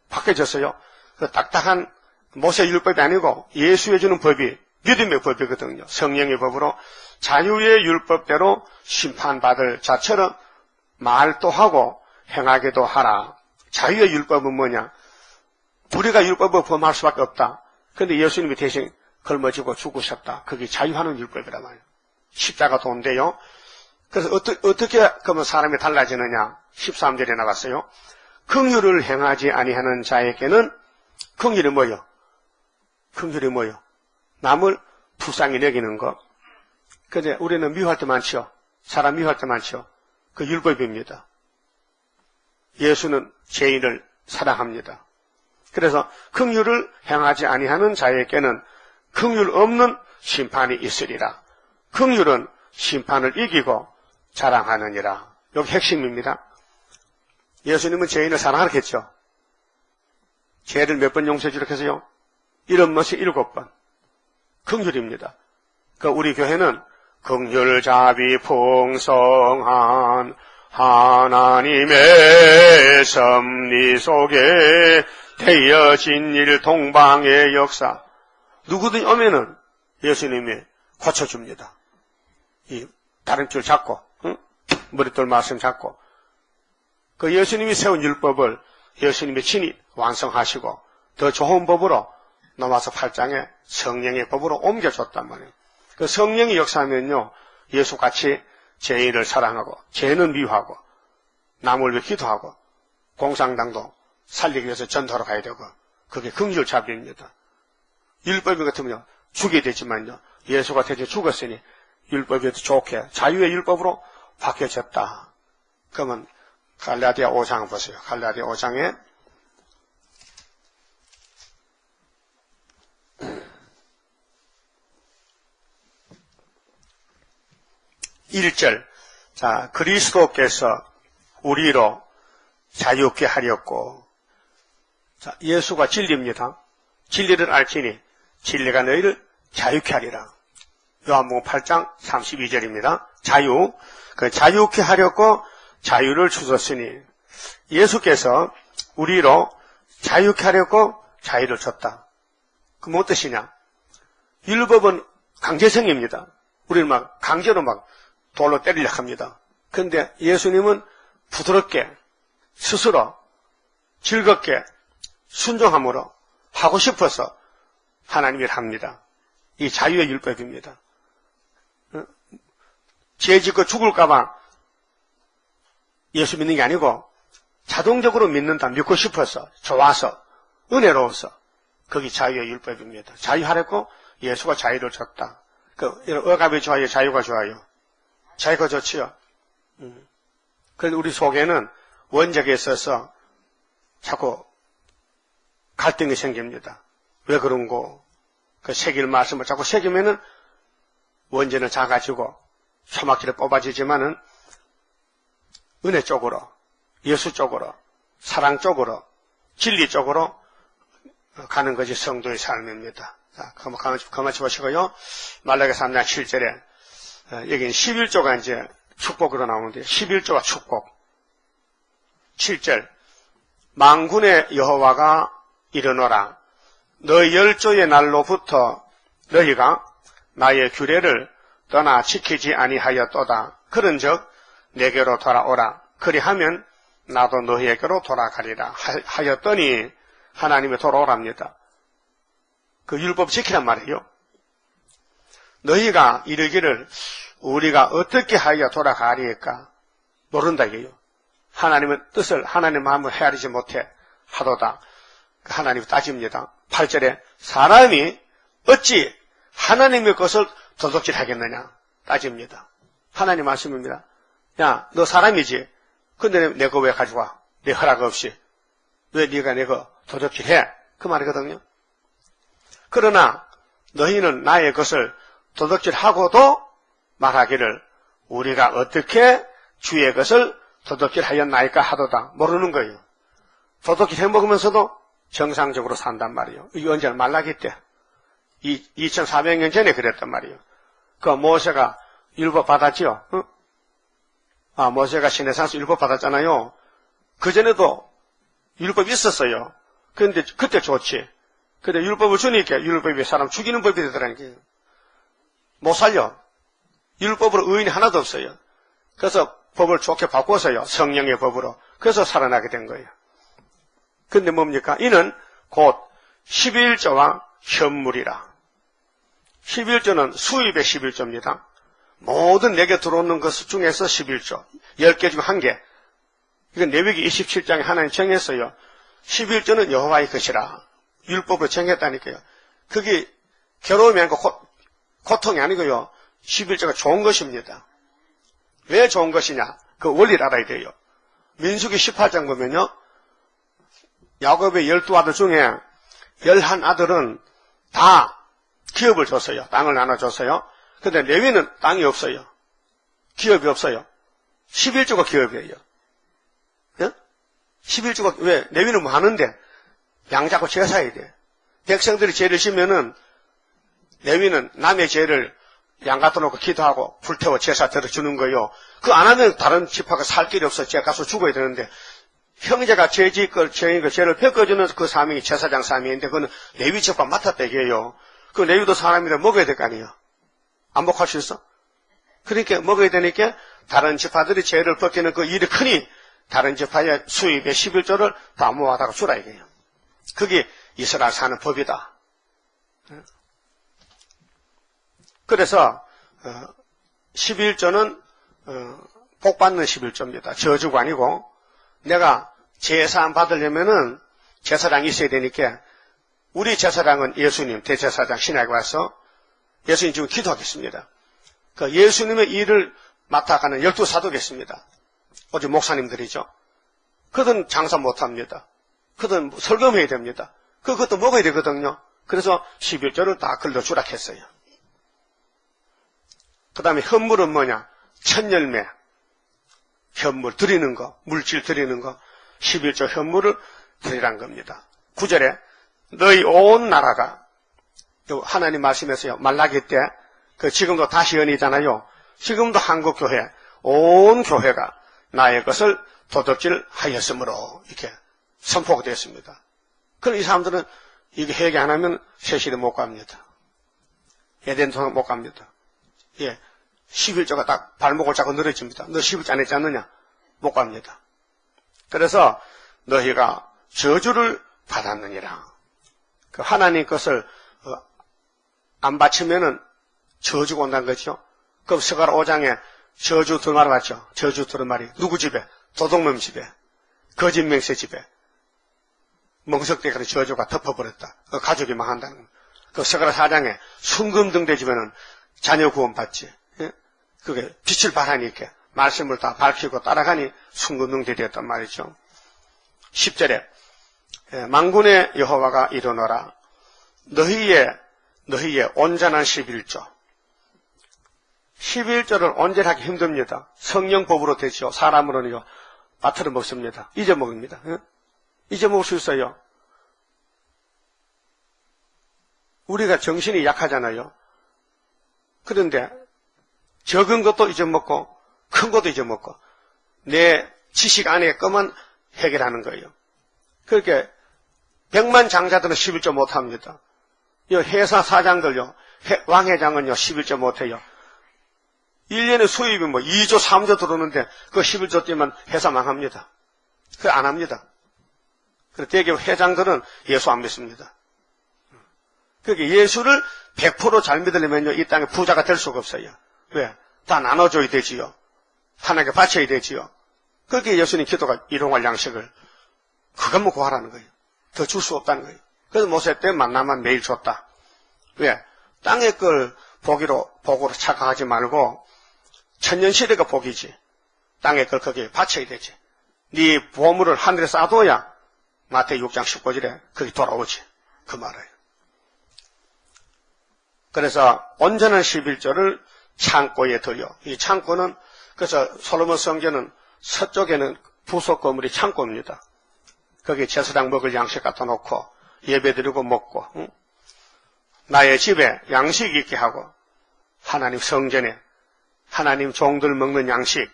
바뀌어졌어요. 그 딱딱한 모세 율법이 아니고 예수의 주는 법이 믿음의 법이거든요. 성령의 법으로 자유의 율법대로 심판받을 자처럼 말도 하고 행하게도 하라. 자유의 율법은 뭐냐? 우리가 율법을 범할 수밖에 없다. 그런데 예수님이 대신 걸머지고 죽으셨다. 그게 자유하는 율법이란 말이에요. 십자가 도인데요. 그래서 어떻게 그러면 사람이 달라지느냐? 13절에 나갔어요. 긍휼을 행하지 아니하는 자에게는 긍휼이 뭐요? 긍휼이 뭐요? 남을 불쌍히 여기는 것. 그런데 우리는 미워할 때 많죠. 사람 미워할 때 많죠. 그 율법입니다. 예수는 죄인을 사랑합니다. 그래서 긍휼을 행하지 아니하는 자에게는 긍휼 없는 심판이 있으리라. 긍휼은 심판을 이기고 자랑하느니라. 여기 핵심입니다. 예수님은 죄인을 사랑하겠죠. 죄를 몇 번 용서해 주라고 해서요? 이런 것이 7번. 긍휼입니다. 그 우리 교회는 긍휼자비 풍성한 하나님의 섭리 속에 되어진 일 동방의 역사. 누구든지 오면은 예수님이 고쳐줍니다. 이 다른 줄 잡고, 응? 머릿돌 말씀 잡고. 그 예수님이 세운 율법을 예수님이 친히 완성하시고 더 좋은 법으로 로마서 8장에 성령의 법으로 옮겨줬단 말이에요. 그 성령이 역사하면요, 예수같이 죄인을 사랑하고 죄는 미워하고 남을 위해 기도하고 공산당도 살리기 위해서 전도하러 가야 되고, 그게 긍휼자비입니다. 율법이 같으면요 죽게 되지만요, 예수가 대신 죽었으니 율법이 더 좋게 자유의 율법으로 바뀌어졌다. 그러면 갈라디아 5장 보세요. 갈라디아 5장에 1절. 자, 그리스도께서 우리로 자유케 하렸고, 자, 예수가 진리입니다. 진리를 알지니 진리가 너희를 자유케 하리라. 요한복음 8장 32절입니다. 자유. 그 자유케 하렸고 자유를 주셨으니, 예수께서 우리로 자유케 하렸고 자유를 줬다. 그럼 어떠시냐? 율법은 강제성입니다. 우리는 막 강제로 막 돌로 때리려 합니다. 그런데 예수님은 부드럽게 스스로 즐겁게 순종함으로 하고 싶어서 하나님이 합니다. 이 자유의 율법입니다. 죄 짓고 죽을까봐 예수 믿는 게 아니고 자동적으로 믿는다, 믿고 싶어서, 좋아서, 은혜로워서, 거기 자유의 율법입니다. 자유하랬고 예수가 자유를 줬다. 그 억압이 좋아요, 자유가 좋아요? 자유가 좋지요. 그런데 우리 속에는 원죄에 있어서 자꾸 갈등이 생깁니다. 왜 그런고? 그 새길 말씀을 자꾸 새기면은 원죄는 작아지고 소막지를 뽑아지지만은 은혜 쪽으로, 예수 쪽으로, 사랑 쪽으로, 진리 쪽으로 가는 것이 성도의 삶입니다. 자, 가만히 보시고요. 말라기 3장 7절에 여기는 11조가 이제 축복으로 나오는데, 11조가 축복. 7절. 만군의 여호와가 이르노라. 너희 열조의 날로부터 너희가 나의 규례를 떠나 지키지 아니하였도다. 그런즉 내게로 돌아오라. 그리하면 나도 너희에게로 돌아가리라 하였더니, 하나님이 돌아오랍니다. 그 율법 지키란 말이에요. 너희가 이르기를 우리가 어떻게 하여 돌아가리까 모른다 이게요. 하나님의 뜻을, 하나님의 마음을 헤아리지 못해 하도다. 하나님이 따집니다. 8절에 사람이 어찌 하나님의 것을 도둑질 하겠느냐 따집니다. 하나님 말씀입니다. 야, 너 사람이지? 근데 내 거 왜 가져와? 내 허락 없이. 왜 네가 내 거 도둑질해? 그 말이거든요. 그러나 너희는 나의 것을 도둑질하고도 말하기를 우리가 어떻게 주의 것을 도둑질하였나이까 하도다. 모르는 거예요. 도둑질 해먹으면서도 정상적으로 산단 말이에요. 이게 언제나 말라기 때 2400년 전에 그랬단 말이에요. 그 모세가 율법 받았지요. 응? 모세가 시내산에서 율법 받았잖아요. 그전에도 율법이 있었어요. 그런데 그때 좋지. 근데 율법을 주니까 율법이 사람 죽이는 법이 되더라니까요. 못 살려. 율법으로 의인이 하나도 없어요. 그래서 법을 좋게 바꿔서요. 성령의 법으로. 그래서 살아나게 된 거예요. 근데 뭡니까? 이는 곧 11조와 현물이라. 11조는 수입의 11조입니다. 모든 내게 들어오는 것 중에서 11조. 10개 중 1개. 이건 레위기 27장에 하나님 정했어요. 11조는 여호와의 것이라. 율법으로 정했다니까요. 그게 괴로움이 아니고 고통이 아니고요. 11조가 좋은 것입니다. 왜 좋은 것이냐? 그 원리를 알아야 돼요. 민수기 18장 보면요. 야곱의 12아들 중에 11아들은 다 기업을 줬어요. 땅을 나눠줬어요. 근데 레위는 땅이 없어요. 기업이 없어요. 11조가 기업이에요. 예? 11조가, 왜? 레위는 뭐 하는데? 양자고 제사해야 돼. 백성들이 죄를 지면은 레위는 남의 죄를 양 갖다 놓고 기도하고 불태워 제사 들어주는 거예요. 그거 안 하면 다른 지파가 살 길이 없어. 죄 가서 죽어야 되는데, 형제가 죄를 펴꿔주는 그 사명이 제사장 사명인데, 그거는 레위 지파 맡았다 이게요. 그 레위도 사람이라 먹어야 될 거 아니에요. 안 먹할 수 있어? 그러니까 먹어야 되니까 다른 지파들이 죄를 벗기는 그 일이 크니 다른 지파의 수입의 11조를 다 모아다가 주라 이거예요. 그게 이스라엘 사는 법이다. 그래서 11조는 복받는 11조입니다. 저주가 아니고 내가 제사함 받으려면은 제사장이 있어야 되니까 우리 제사장은 예수님 대제사장 신에게 와서 예수님 지금 기도하겠습니다. 그 예수님의 일을 맡아가는 12사도겠습니다. 오직 목사님들이죠. 그들은 장사 못합니다. 그들은 설교해야 됩니다. 그것도 먹어야 되거든요. 그래서 11조를 다 걸러주라 했어요. 그 다음에 현물은 뭐냐? 천열매, 현물 드리는 거, 물질 드리는 거, 11조 현물을 드리란 겁니다. 9절에 너희 온 나라가, 하나님 말씀에서요, 말라기 때, 지금도 다시 연이잖아요. 지금도 한국교회, 온 교회가 나의 것을 도둑질 하였으므로, 이렇게 선포가 되었습니다. 그럼 이 사람들은 이게 회개 안 하면 세실에 못 갑니다. 에덴 동산 못 갑니다. 예. 11조가 딱 발목을 잡고 늘어집니다. 너 11조 안 했지 않느냐? 못 갑니다. 그래서 너희가 저주를 받았느니라. 그 하나님 것을 안 바치면은 저주가 온다는 거죠. 그럼 스가랴 5장에 저주 두루마리 봤죠? 저주 두루마리. 누구 집에? 도둑놈 집에. 거짓 맹세 집에. 멍석대가리 저주가 덮어버렸다. 가족이 망한다는 거. 그 스가랴 4장에 순금등 대지면은 자녀 구원 받지. 예? 그게 빛을 발하니까 말씀을 다 밝히고 따라가니 순금등 되었단 말이죠. 10절에 만군의 여호와가 이르노라. 너희의 온전한 11조. 11조를 온전하기 힘듭니다. 성령법으로 되죠. 사람으로는요. 빠트려 먹습니다. 잊어먹습니다. 예? 잊어먹을 수 있어요. 우리가 정신이 약하잖아요. 그런데 적은 것도 잊어먹고 큰 것도 잊어먹고 내 지식 안에 것만 해결하는 거예요. 그렇게 100만 장자들은 11조 못합니다. 이 회사 사장들요. 왕회장은요 11조 못해요. 1년에 수입이 2조 3조 들어오는데 그 11조 뛰면 회사 망합니다. 그거 안 합니다. 그래서 대개 회장들은 예수 안 믿습니다. 그러니까 예수를 100% 잘 믿으려면요 이 땅에 부자가 될 수가 없어요. 왜? 다 나눠줘야 되지요. 하나님께 바쳐야 되지요. 그렇게 예수님 기도가 일용할 양식을 그것만 구하라는 거예요. 더 줄 수 없다는 거예요. 그래서 모세 때 만나만 매일 줬다. 왜? 땅의 걸 복으로 착각하지 말고 천년시대가 복이지. 땅의 걸 거기에 바쳐야 되지. 네 보물을 하늘에 쌓아둬야 마태 6장 19절에 거기 돌아오지. 그 말이에요. 그래서 온전한 11조를 창고에 들여. 이 창고는 그래서 솔로몬 성전은 서쪽에는 부속 건물이 창고입니다. 거기에 제사장 먹을 양식 갖다 놓고 예배드리고 먹고 나의 집에 양식 있게 하고 하나님 성전에 하나님 종들 먹는 양식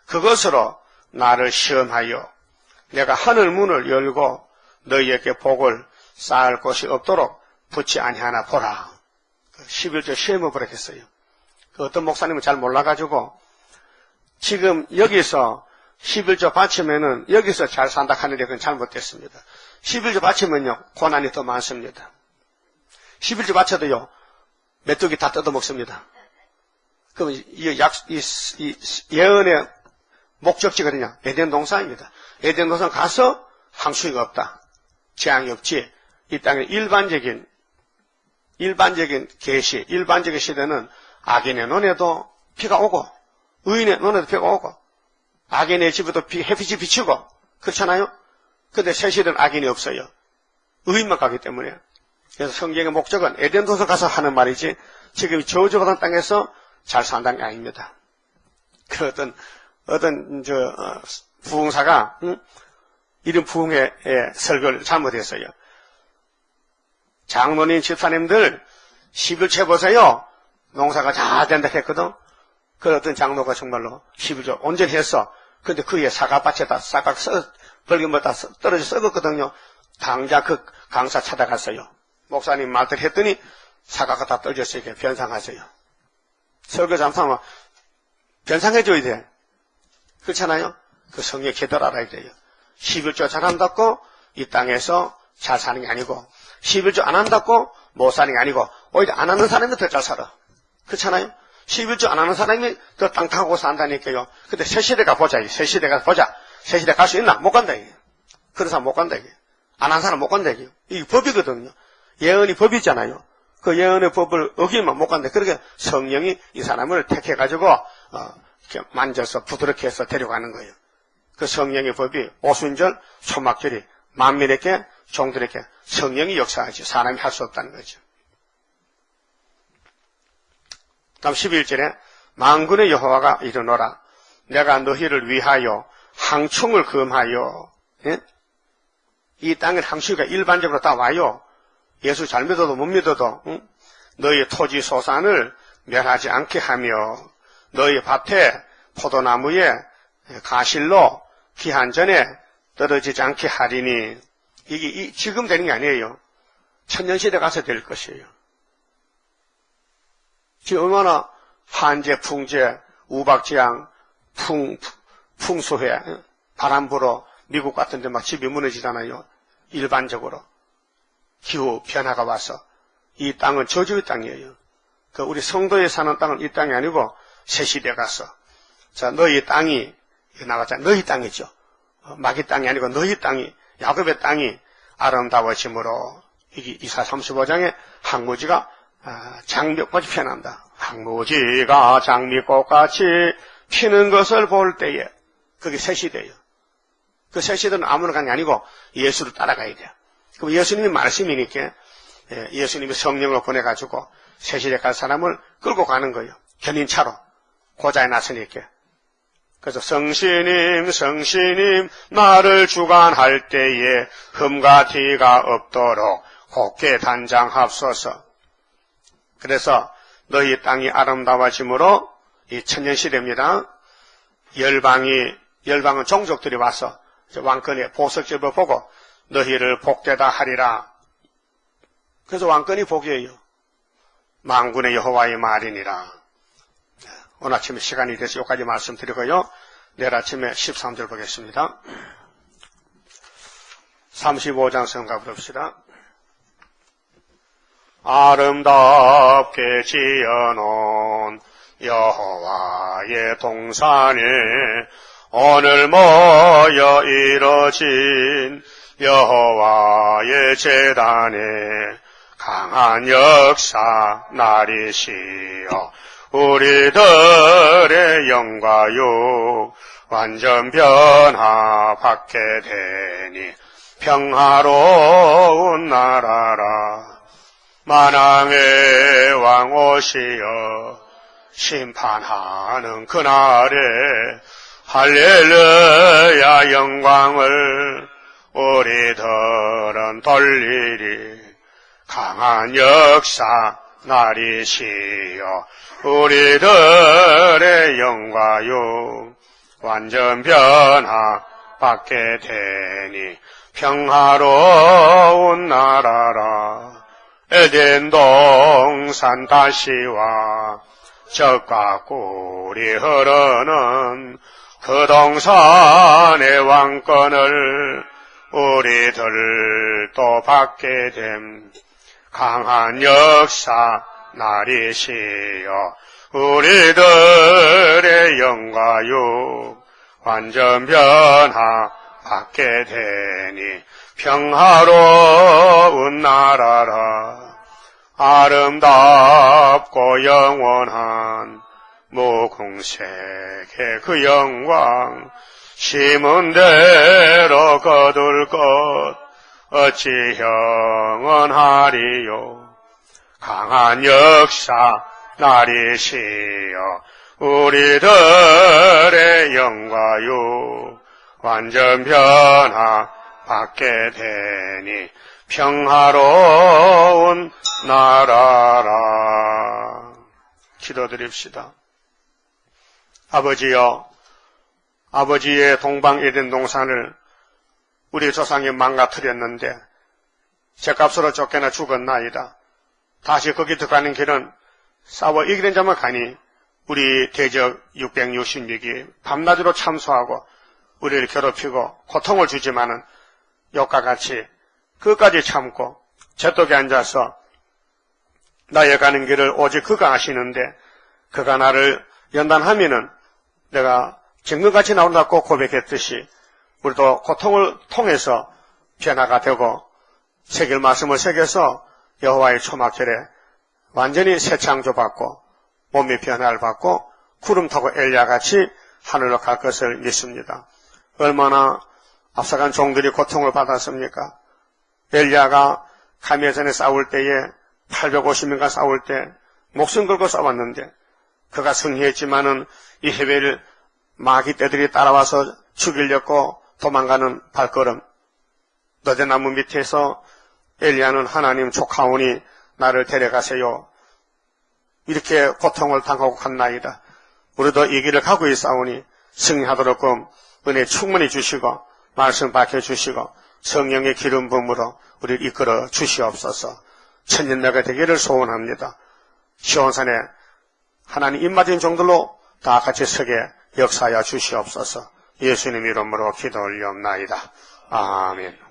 그것으로 나를 시험하여 내가 하늘 문을 열고 너희에게 복을 쌓을 곳이 없도록 붙지 아니하나 보라. 11조 시험을 버렸겠어요. 어떤 목사님은 잘 몰라가지고 지금 여기서 11조 바치면은 여기서 잘 산다 하는데 그건 잘못됐습니다. 11조 바치면요 고난이 더 많습니다. 11조 바쳐도요 메뚜기 다 뜯어먹습니다. 그럼 이 예언의 목적지거든요. 에덴 동산입니다. 에덴 동산 가서 항수가 없다. 재앙이 없지. 이 땅에 일반적인 계시, 일반적인 시대는 악인의 눈에도 비가 오고 의인의 눈에도 비가 오고 악인의 집에도 햇빛이 비치고 그렇잖아요. 그런데 새 시대는 악인이 없어요. 의인만 가기 때문에. 그래서 성경의 목적은 에덴 동산 가서 하는 말이지 지금 저주받은 땅에서 잘 산다는 게 아닙니다. 그 어떤 부흥사가 이런 부흥의 설교를 잘못했어요. 장로님 집사님들 11조 보세요. 농사가 잘 된다 했거든. 그 어떤 장로가 정말로 11조 온전히 했어. 근데 그의 사과밭에다 싹 벌금을 다 떨어져 썩었거든요. 당장 그 강사 찾아갔어요. 목사님 말들 했더니 사과가 다 떨어졌으니까 변상하세요. 설교 잠깐만 변상해줘야 돼. 그렇잖아요. 그 성령 제대로 알아야 돼요. 11조 잘 한다고 이 땅에서 잘 사는 게 아니고 11조 안 한다고 못 사는 게 아니고 오히려 안 하는 사람이 더 잘 살아. 그렇잖아요. 11조 안 하는 사람이 더 땅타고 산다니까요. 근데 새 시대 가보자. 새 시대 가보자. 새 시대 갈 수 있나? 못 간다. 이게. 그런 사람 못 간다. 이게. 안 한 사람 못 간다. 이게. 이게 법이거든요. 예언이 법이잖아요. 그 예언의 법을 어기면 못 간다. 그렇게 성령이 이 사람을 택해가지고 이렇게 만져서 부드럽게 해서 데려가는 거예요. 그 성령의 법이 오순절, 초막절이 만민에게 종들에게 성령이 역사하지 사람이 할 수 없다는 거죠. 다음 11절에 만군의 여호와가 이르노라 내가 너희를 위하여 항충을 금하여 예? 이 땅에 항충이가 일반적으로 다 와요. 예수 잘 믿어도 못 믿어도 너희 토지 소산을 멸하지 않게 하며 너희 밭에 포도나무에 가실로 기한 전에 떨어지지 않게 하리니 이게 지금 되는 게 아니에요. 천년시대 가서 될 것이에요. 지금 얼마나 한재, 풍재, 우박지향, 풍수해, 바람 불어 미국 같은 데 막 집이 무너지잖아요. 일반적으로. 기후 변화가 와서 이 땅은 저주의 땅이에요. 그 우리 성도에 사는 땅은 이 땅이 아니고 새 시대 가서 자 너희 땅이 나가자 너희 땅이죠. 마귀 땅이 아니고 너희 땅이 야곱의 땅이 아름다워짐으로 이게 이사 35장에 항무지가 장미꽃이 피어난다. 항무지가 장미꽃같이 피는 것을 볼 때에 그게 새 시대예요. 그 새 시대는 아무나 가는 게 아니고 예수를 따라가야 돼요. 그럼 예수님이 말씀이니까 예수님이 성령을 보내가지고 새 시대 갈 사람을 끌고 가는 거예요. 견인차로 고자에 나서니까. 그래서 성신님 성신님 나를 주관할 때에 흠과 티가 없도록 곱게 단장합소서. 그래서 너희 땅이 아름다워짐으로 이 천년시대입니다. 열방은 종족들이 와서 왕권의 보석집을 보고 너희를 복되다 하리라. 그래서 왕권이 복이에요. 만군의 여호와의 말이니라. 오늘 아침에 시간이 돼서 여기까지 말씀드리고요. 내일 아침에 13절 보겠습니다. 35장 성가 부릅시다. 아름답게 지어놓은 여호와의 동산에 오늘 모여 이뤄진 여호와의 제단에 강한 역사 나리시여 우리들의 영과요 완전 변화받게 되니 평화로운 나라라. 만왕의 왕 오시어 심판하는 그날에 할렐루야 영광을 우리들은 돌리리. 강한 역사 나리시여 우리들의 영과요 완전 변화 받게 되니 평화로운 나라라. 에덴 동산 다시와 적과 꿀이 흐르는 그 동산의 왕권을 우리들도 받게 됨. 강한 역사 나리시여 우리들의 영과요 완전 변화 받게 되니 평화로운 나라라. 아름답고 영원한 무궁색의 그 영광 심은 대로 거둘 것 어찌 영원하리요. 강한 역사 나리시여 우리들의 영과요 완전 변화 받게 되니 평화로운 나라라. 기도드립시다. 아버지여, 아버지의 동방 에덴 동산을 우리 조상이 망가뜨렸는데 죗값으로 쫓겨나 죽었나이다. 다시 거기 들어가는 길은 싸워 이기는 자만 가니 우리 대적 666이 밤낮으로 참수하고 우리를 괴롭히고 고통을 주지만은 욕과 같이 그까지 참고 제독에 앉아서 나의 가는 길을 오직 그가 아시는데 그가 나를 연단하면은 내가 증거같이 나온다고 고백했듯이 우리도 고통을 통해서 변화가 되고 새길 말씀을 새겨서 여호와의 초막절에 완전히 새 창조받고 몸의 변화를 받고 구름 타고 엘리야같이 하늘로 갈 것을 믿습니다. 얼마나 앞서간 종들이 고통을 받았습니까? 엘리야가 가메전에 싸울 때에 850명과 싸울 때 목숨 걸고 싸웠는데 그가 승리했지만은 이 해벨 마귀 떼들이 따라와서 죽이려고 도망가는 발걸음, 너대나무 밑에서 엘리야는 하나님 족하오니 나를 데려가세요. 이렇게 고통을 당하고 갔나이다. 우리도 이 길을 가고 있사오니 승리하도록끔 은혜 충만히 주시고 말씀 밝혀주시고 성령의 기름 부음으로 우리를 이끌어 주시옵소서. 천년내가 되기를 소원합니다. 시온산에 하나님 입맞은 종들로 다 같이 서게 역사하여 주시옵소서. 예수님 이름으로 기도 올리옵나이다. 아멘.